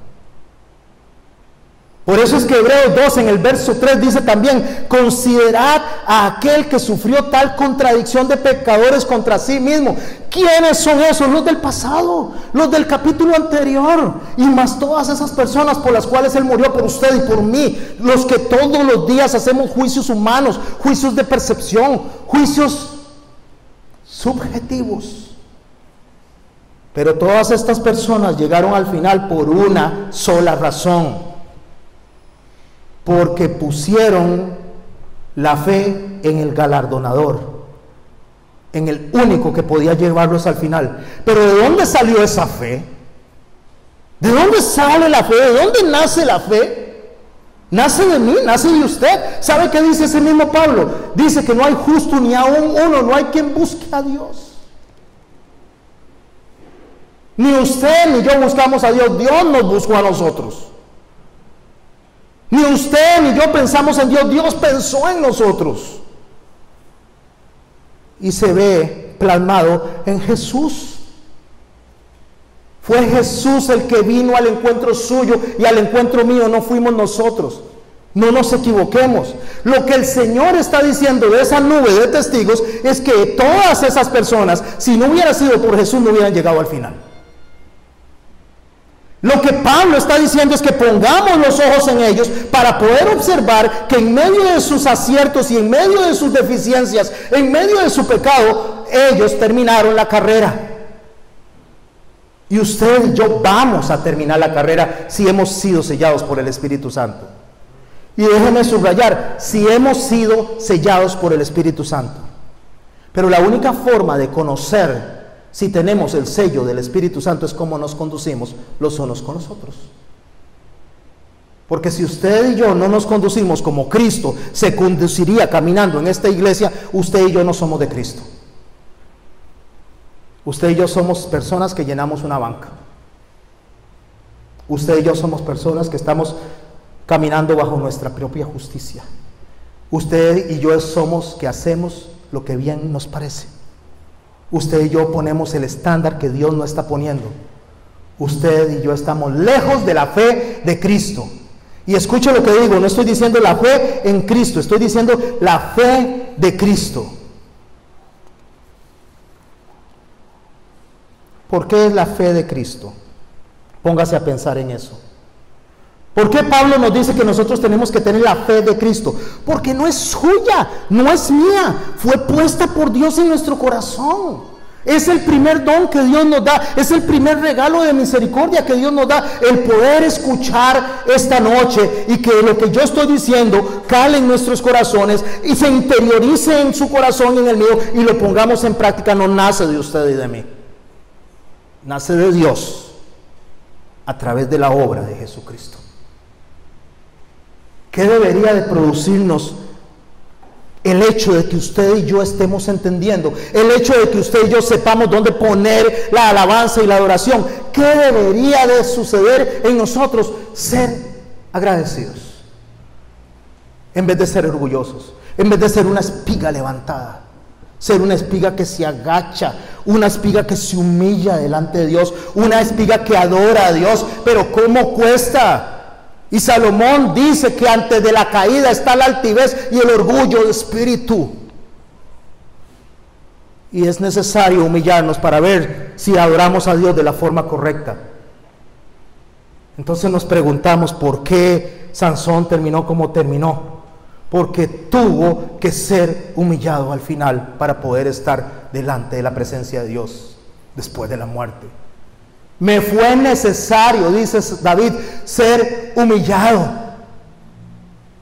Por eso es que Hebreos 2 en el verso 3 dice también: considerad a aquel que sufrió tal contradicción de pecadores contra sí mismo. ¿Quiénes son esos? Los del pasado, los del capítulo anterior, y más todas esas personas por las cuales Él murió por usted y por mí, los que todos los días hacemos juicios humanos, juicios de percepción, juicios subjetivos. Pero todas estas personas llegaron al final por una sola razón: porque pusieron la fe en el galardonador, en el único que podía llevarlos al final. Pero ¿de dónde salió esa fe? ¿De dónde sale la fe? ¿De dónde nace la fe? Nace de mí, nace de usted. ¿Sabe qué dice ese mismo Pablo? Dice que no hay justo ni aún uno, no hay quien busque a Dios. Ni usted ni yo buscamos a Dios, Dios nos buscó a nosotros. Ni usted ni yo pensamos en Dios, Dios pensó en nosotros. Y se ve plasmado en Jesús. Fue Jesús el que vino al encuentro suyo y al encuentro mío, no fuimos nosotros. No nos equivoquemos. Lo que el Señor está diciendo de esa nube de testigos es que todas esas personas, si no hubiera sido por Jesús, no hubieran llegado al final. Lo que Pablo está diciendo es que pongamos los ojos en ellos para poder observar que en medio de sus aciertos y en medio de sus deficiencias, en medio de su pecado, ellos terminaron la carrera. Y usted y yo vamos a terminar la carrera si hemos sido sellados por el Espíritu Santo. Y déjeme subrayar, si hemos sido sellados por el Espíritu Santo. Pero la única forma de conocer si tenemos el sello del Espíritu Santo es cómo nos conducimos los unos con los otros. Porque si usted y yo no nos conducimos como Cristo se conduciría caminando en esta iglesia, usted y yo no somos de Cristo. Usted y yo somos personas que llenamos una banca. Usted y yo somos personas que estamos caminando bajo nuestra propia justicia. Usted y yo somos que hacemos lo que bien nos parece. Usted y yo ponemos el estándar que Dios no está poniendo. Usted y yo estamos lejos de la fe de Cristo. Y escuche lo que digo, no estoy diciendo la fe en Cristo, estoy diciendo la fe de Cristo. ¿Por qué es la fe de Cristo? Póngase a pensar en eso. ¿Por qué Pablo nos dice que nosotros tenemos que tener la fe de Cristo? Porque no es suya, no es mía, fue puesta por Dios en nuestro corazón. Es el primer don que Dios nos da, es el primer regalo de misericordia que Dios nos da, el poder escuchar esta noche y que lo que yo estoy diciendo cale en nuestros corazones y se interiorice en su corazón y en el mío y lo pongamos en práctica. No nace de usted y de mí, nace de Dios a través de la obra de Jesucristo. ¿Qué debería de producirnos el hecho de que usted y yo estemos entendiendo? El hecho de que usted y yo sepamos dónde poner la alabanza y la adoración. ¿Qué debería de suceder en nosotros? Ser agradecidos. En vez de ser orgullosos. En vez de ser una espiga levantada. Ser una espiga que se agacha. Una espiga que se humilla delante de Dios. Una espiga que adora a Dios. Pero ¿cómo cuesta? Y Salomón dice que antes de la caída está la altivez y el orgullo de espíritu. Y es necesario humillarnos para ver si adoramos a Dios de la forma correcta. Entonces nos preguntamos por qué Sansón terminó como terminó. Porque tuvo que ser humillado al final para poder estar delante de la presencia de Dios después de la muerte. Me fue necesario, dice David, ser humillado.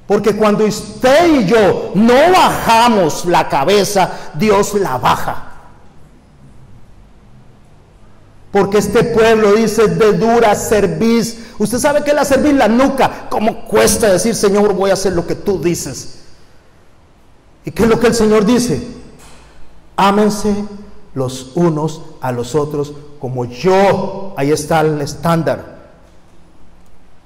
Porque cuando usted y yo no bajamos la cabeza, Dios la baja. Porque este pueblo dice de dura cerviz. Usted sabe que la cerviz, la nuca. ¿Cómo cuesta decir, Señor, voy a hacer lo que tú dices? ¿Y qué es lo que el Señor dice? Ámense los unos a los otros como yo. Ahí está el estándar.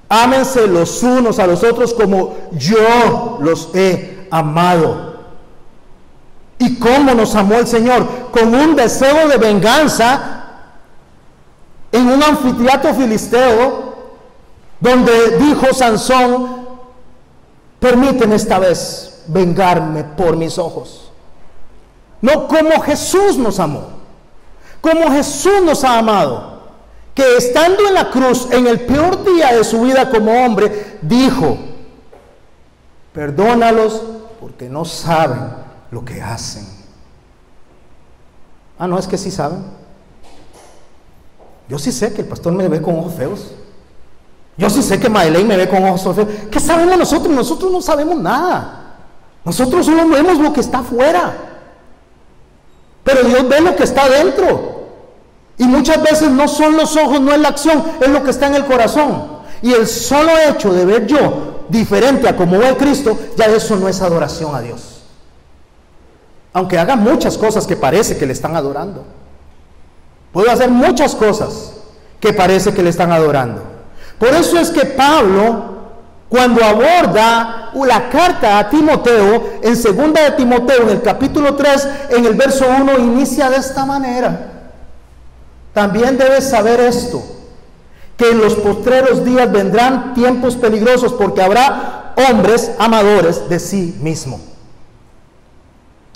Ámense los unos a los otros como yo los he amado. ¿Y cómo nos amó el Señor? Con un deseo de venganza en un anfiteatro filisteo, donde dijo Sansón: permíteme esta vez vengarme por mis ojos. No como Jesús nos amó, como Jesús nos ha amado, que estando en la cruz, en el peor día de su vida como hombre, dijo: perdónalos porque no saben lo que hacen. Ah, no, es que sí saben. Yo sí sé que el pastor me ve con ojos feos. Yo sí sé que Madeleine me ve con ojos feos. ¿Qué sabemos nosotros? Nosotros no sabemos nada. Nosotros solo vemos lo que está afuera. Pero Dios ve lo que está dentro. Y muchas veces no son los ojos, no es la acción, es lo que está en el corazón. Y el solo hecho de ver yo diferente a como ve Cristo, ya eso no es adoración a Dios. Aunque haga muchas cosas que parece que le están adorando. Puede hacer muchas cosas que parece que le están adorando. Por eso es que Pablo, cuando aborda la carta a Timoteo, en 2 de Timoteo, en el capítulo 3, en el verso 1, inicia de esta manera: también debes saber esto, que en los postreros días vendrán tiempos peligrosos, porque habrá hombres amadores de sí mismo.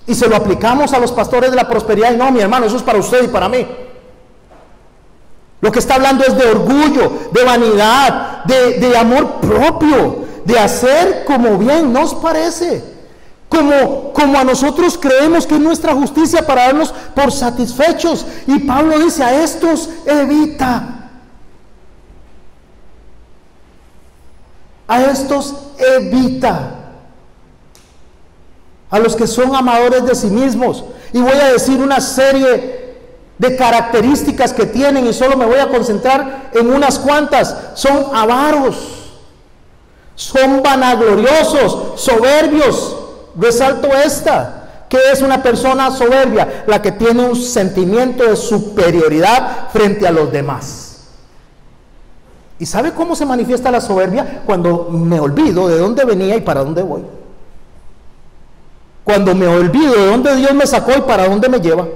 Y se lo aplicamos a los pastores de la prosperidad, y no, mi hermano, eso es para usted y para mí. Lo que está hablando es de orgullo, de vanidad, de amor propio, de hacer como bien nos parece, como a nosotros creemos que es nuestra justicia para darnos por satisfechos. Y Pablo dice: a estos evita. A estos evita. A los que son amadores de sí mismos. Y voy a decir una serie de características que tienen, y solo me voy a concentrar en unas cuantas. Son avaros, son vanagloriosos, soberbios. Resalto esta. ¿Qué es una persona soberbia? La que tiene un sentimiento de superioridad frente a los demás. ¿Y sabe cómo se manifiesta la soberbia? Cuando me olvido de dónde venía y para dónde voy. Cuando me olvido de dónde Dios me sacó y para dónde me lleva.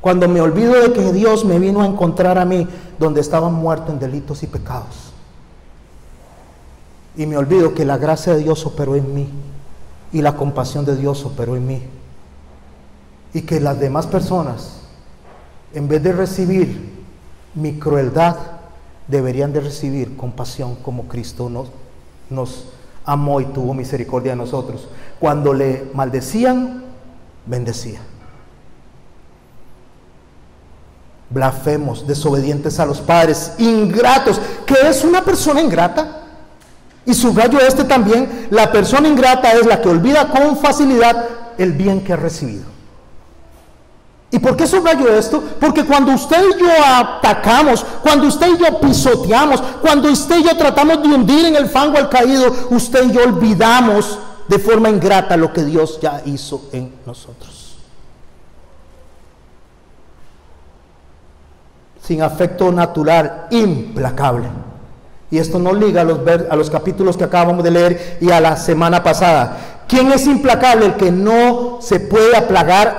Cuando me olvido de que Dios me vino a encontrar a mí donde estaba muerto en delitos y pecados. Y me olvido que la gracia de Dios operó en mí. Y la compasión de Dios operó en mí. Y que las demás personas, en vez de recibir mi crueldad, deberían de recibir compasión, como Cristo nos amó y tuvo misericordia de nosotros. Cuando le maldecían, bendecía. Blasfemos, desobedientes a los padres, ingratos. ¿Qué es una persona ingrata? Y subrayo este también: la persona ingrata es la que olvida con facilidad el bien que ha recibido. ¿Y por qué subrayo esto? Porque cuando usted y yo atacamos, cuando usted y yo pisoteamos, cuando usted y yo tratamos de hundir en el fango al caído, usted y yo olvidamos de forma ingrata lo que Dios ya hizo en nosotros. Sin afecto natural, implacable. Y esto nos liga a los capítulos que acabamos de leer y a la semana pasada. ¿Quién es implacable? El que no se puede aplacar,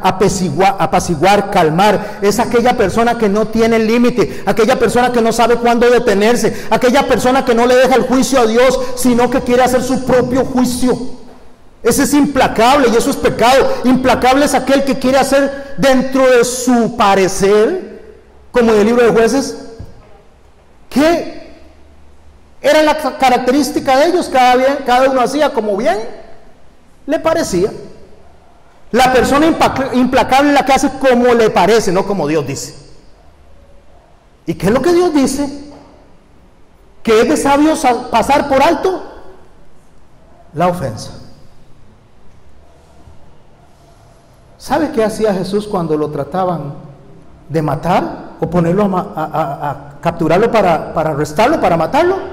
apaciguar, calmar. Es aquella persona que no tiene límite, aquella persona que no sabe cuándo detenerse, aquella persona que no le deja el juicio a Dios, sino que quiere hacer su propio juicio. Ese es implacable, y eso es pecado. Implacable es aquel que quiere hacer dentro de su parecer, como en el libro de Jueces, que era la característica de ellos. Cada uno hacía como bien le parecía. La persona implacable es la que hace como le parece, no como Dios dice. ¿Y qué es lo que Dios dice? ¿Que es de sabios pasar por alto la ofensa? ¿Sabe qué hacía Jesús cuando lo trataban de matar o ponerlo a capturarlo para arrestarlo, para matarlo?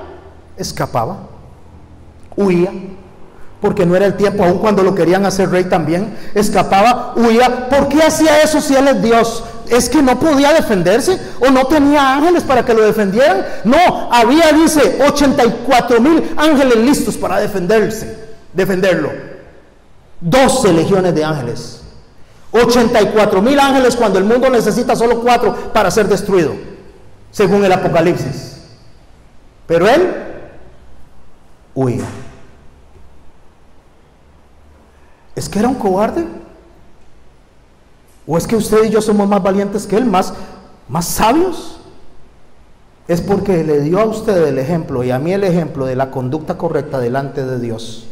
Escapaba, huía, porque no era el tiempo. Aun cuando lo querían hacer rey también escapaba, huía. ¿Por qué hacía eso si él es Dios? ¿Es que no podía defenderse o no tenía ángeles para que lo defendieran? No, había, dice, 84,000 ángeles listos para defenderlo. 12 legiones de ángeles. 84,000 ángeles cuando el mundo necesita solo 4 para ser destruido, según el Apocalipsis. Pero él huía. ¿Es que era un cobarde? ¿O es que usted y yo somos más valientes que él, más sabios? Es porque le dio a usted el ejemplo y a mí el ejemplo de la conducta correcta delante de Dios.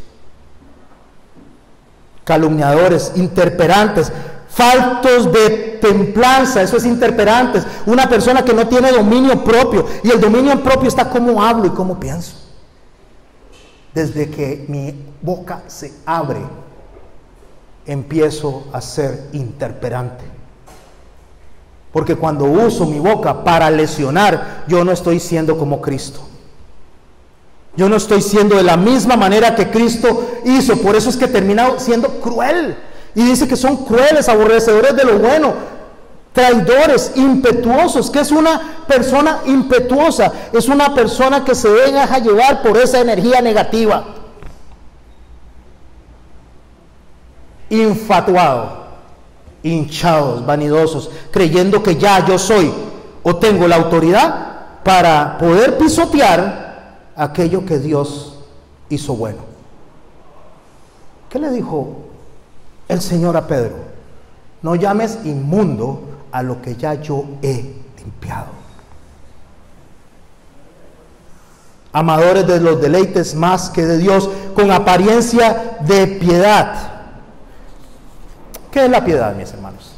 Calumniadores, interperantes, faltos de templanza, eso es interperantes. Una persona que no tiene dominio propio, y el dominio propio está cómo hablo y cómo pienso. Desde que mi boca se abre, empiezo a ser interperante. Porque cuando uso mi boca para lesionar, yo no estoy siendo como Cristo. Yo no estoy siendo de la misma manera que Cristo hizo. Por eso es que termina siendo cruel. Y dice que son crueles, aborrecedores de lo bueno, traidores, impetuosos. ¿Qué es una persona impetuosa? Es una persona que se deja llevar por esa energía negativa. Infatuado. hinchados, vanidosos, creyendo que ya yo soy o tengo la autoridad para poder pisotear aquello que Dios hizo bueno. ¿Qué le dijo el Señor a Pedro? No llames inmundo a lo que ya yo he limpiado. Amadores de los deleites más que de Dios, con apariencia de piedad. ¿Qué es la piedad, mis hermanos?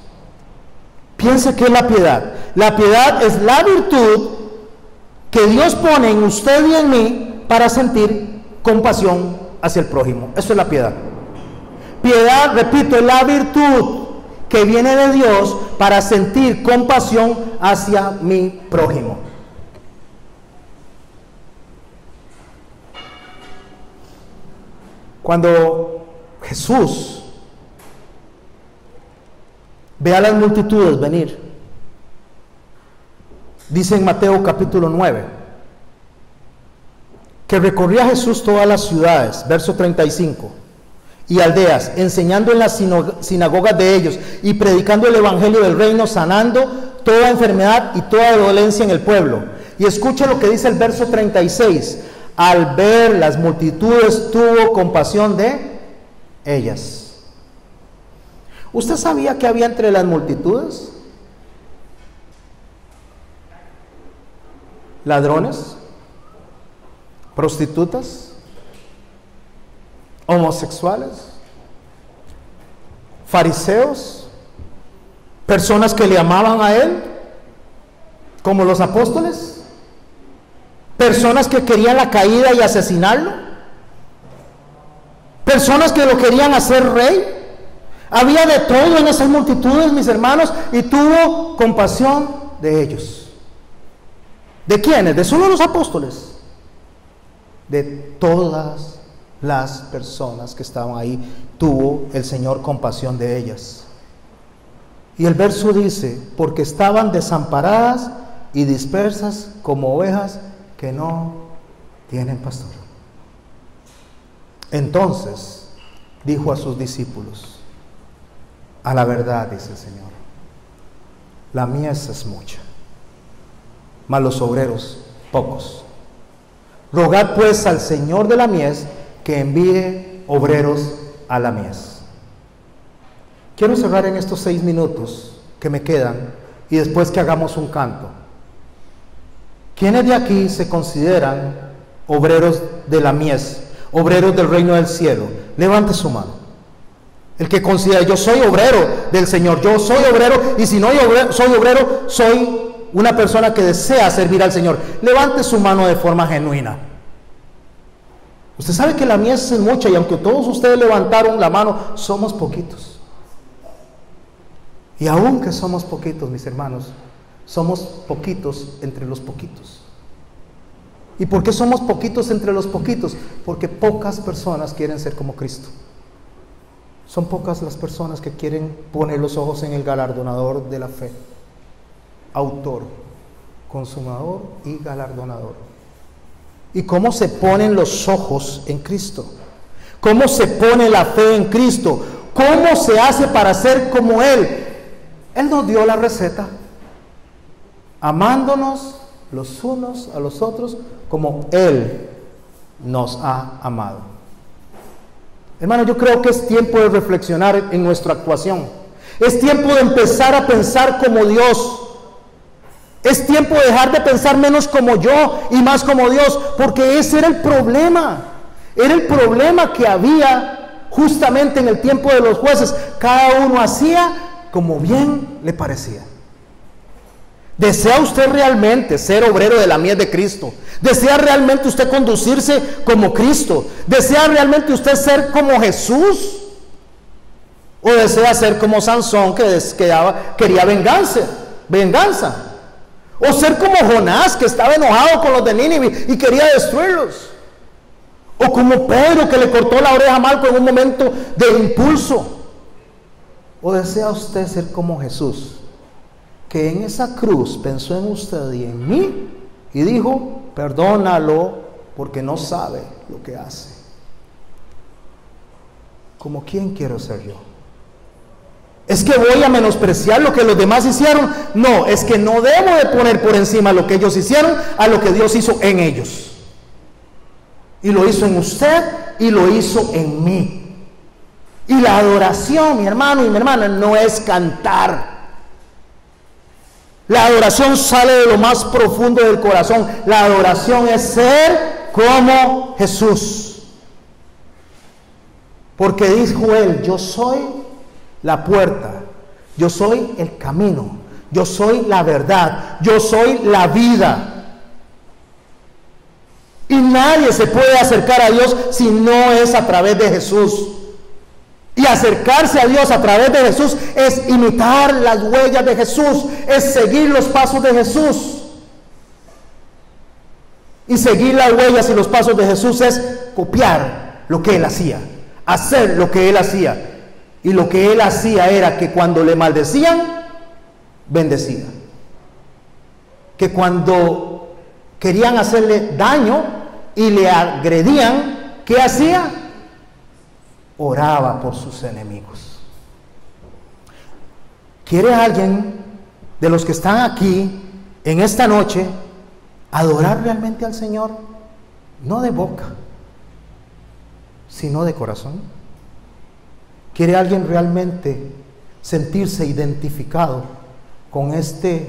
Piense qué es la piedad. La piedad es la virtud que Dios pone en usted y en mí para sentir compasión hacia el prójimo. Eso es la piedad. Piedad, repito, es la virtud que viene de Dios para sentir compasión hacia mi prójimo. Cuando Jesús ve a las multitudes venir, dice en Mateo capítulo 9, que recorría Jesús todas las ciudades, verso 35, y aldeas, enseñando en las sinagogas de ellos y predicando el evangelio del reino, sanando toda enfermedad y toda dolencia en el pueblo. Y escucha lo que dice el verso 36, al ver las multitudes tuvo compasión de ellas. ¿Usted sabía que había entre las multitudes ladrones, prostitutas, homosexuales, fariseos, personas que le amaban a él, como los apóstoles, personas que querían la caída y asesinarlo, personas que lo querían hacer rey? Había de todo en esas multitudes, mis hermanos, y tuvo compasión de ellos. ¿De quiénes? ¿De solo los apóstoles? De todas las personas que estaban ahí, tuvo el Señor compasión de ellas. Y el verso dice, porque estaban desamparadas y dispersas como ovejas que no tienen pastor. Entonces dijo a sus discípulos, a la verdad, dice el Señor, la mies es mucha, mas los obreros pocos. Rogad pues al Señor de la mies que envíe obreros a la mies. Quiero cerrar en estos 6 minutos que me quedan y después que hagamos un canto. ¿Quiénes de aquí se consideran obreros de la mies, obreros del reino del cielo? Levante su mano. El que considera, yo soy obrero del Señor, yo soy obrero, y si no soy obrero, soy una persona que desea servir al Señor. Levante su mano de forma genuina. Usted sabe que la mies es mucha, y aunque todos ustedes levantaron la mano, somos poquitos. Y aunque somos poquitos, mis hermanos, somos poquitos entre los poquitos. ¿Y por qué somos poquitos entre los poquitos? Porque pocas personas quieren ser como Cristo. Son pocas las personas que quieren poner los ojos en el galardonador de la fe, autor, consumador y galardonador. ¿Y cómo se ponen los ojos en Cristo? ¿Cómo se pone la fe en Cristo? ¿Cómo se hace para ser como Él? Él nos dio la receta, amándonos los unos a los otros como Él nos ha amado. Hermano, yo creo que es tiempo de reflexionar en nuestra actuación. Es tiempo de empezar a pensar como Dios. Es tiempo de dejar de pensar menos como yo y más como Dios, porque ese era el problema. Era el problema que había justamente en el tiempo de los jueces. Cada uno hacía como bien le parecía. ¿Desea usted realmente ser obrero de la mies de Cristo? ¿Desea realmente usted conducirse como Cristo? ¿Desea realmente usted ser como Jesús? ¿O desea ser como Sansón que quería venganza? ¿O ser como Jonás que estaba enojado con los de Nínive y quería destruirlos? ¿O como Pedro que le cortó la oreja a Malco en un momento de impulso? ¿O desea usted ser como Jesús, que en esa cruz pensó en usted y en mí y dijo, perdónalo porque no sabe lo que hace? ¿Como quién quiero ser yo? ¿Es que voy a menospreciar lo que los demás hicieron? No, es que no debo de poner por encima lo que ellos hicieron a lo que Dios hizo en ellos. Y lo hizo en usted y lo hizo en mí. Y la adoración, mi hermano y mi hermana, no es cantar. La adoración sale de lo más profundo del corazón. La adoración es ser como Jesús. Porque dijo él, yo soy la puerta, yo soy el camino, yo soy la verdad, yo soy la vida. Y nadie se puede acercar a Dios si no es a través de Jesús. Y acercarse a Dios a través de Jesús es imitar las huellas de Jesús, es seguir los pasos de Jesús. Y seguir las huellas y los pasos de Jesús es copiar lo que Él hacía, hacer lo que Él hacía. Y lo que Él hacía era que cuando le maldecían, bendecía. Que cuando querían hacerle daño y le agredían, ¿qué hacía? Oraba por sus enemigos. ¿Quiere alguien de los que están aquí en esta noche adorar realmente al Señor? No de boca, sino de corazón. ¿Quiere alguien realmente sentirse identificado con este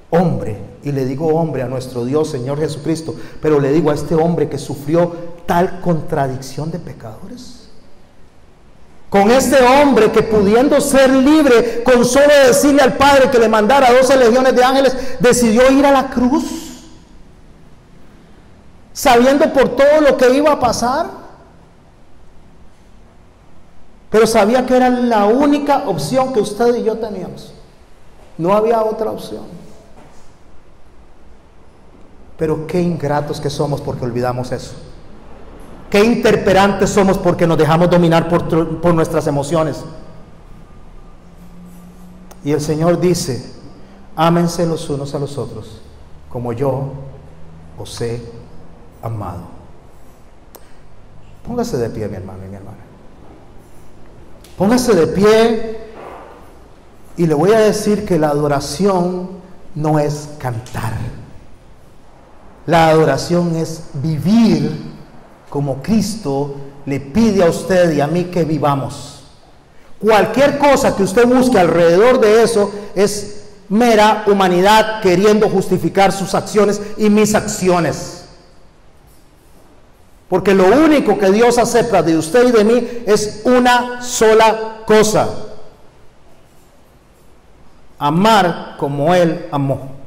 hombre? Y le digo hombre a nuestro Dios, Señor Jesucristo, pero le digo a este hombre que sufrió tal contradicción de pecadores. Con este hombre que, pudiendo ser libre, con solo decirle al Padre que le mandara 12 legiones de ángeles, decidió ir a la cruz, sabiendo por todo lo que iba a pasar. Pero sabía que era la única opción que usted y yo teníamos. No había otra opción. Pero qué ingratos que somos porque olvidamos eso. Qué intemperantes somos porque nos dejamos dominar por nuestras emociones. Y el Señor dice, ámense los unos a los otros como yo os he amado. Póngase de pie, mi hermano y mi hermana. Póngase de pie y le voy a decir que la adoración no es cantar. La adoración es vivir como Cristo le pide a usted y a mí que vivamos. Cualquier cosa que usted busque alrededor de eso es mera humanidad queriendo justificar sus acciones y mis acciones. Porque lo único que Dios acepta de usted y de mí es una sola cosa: amar como Él amó.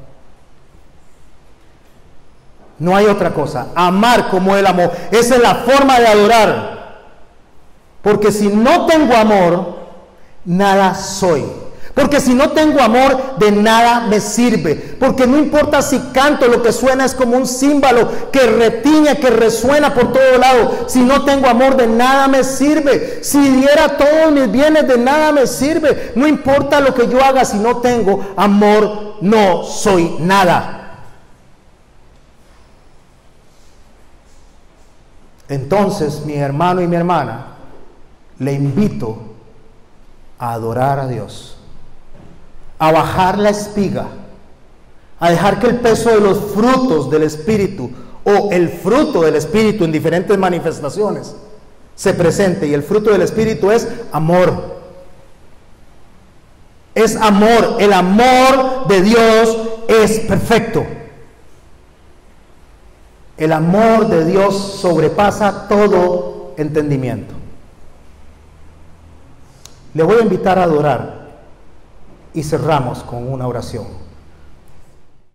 No hay otra cosa, amar como Él amó. Esa es la forma de adorar. Porque si no tengo amor, nada soy. Porque si no tengo amor, de nada me sirve. Porque no importa si canto, lo que suena es como un címbalo que retiñe, que resuena por todo lado. Si no tengo amor, de nada me sirve. Si diera todos mis bienes, de nada me sirve. No importa lo que yo haga, si no tengo amor, no soy nada. Entonces, mi hermano y mi hermana, le invito a adorar a Dios, a bajar la espiga, a dejar que el peso de los frutos del Espíritu o el fruto del Espíritu en diferentes manifestaciones se presente. Y el fruto del Espíritu es amor. Es amor. El amor de Dios es perfecto. El amor de Dios sobrepasa todo entendimiento. Le voy a invitar a adorar y cerramos con una oración.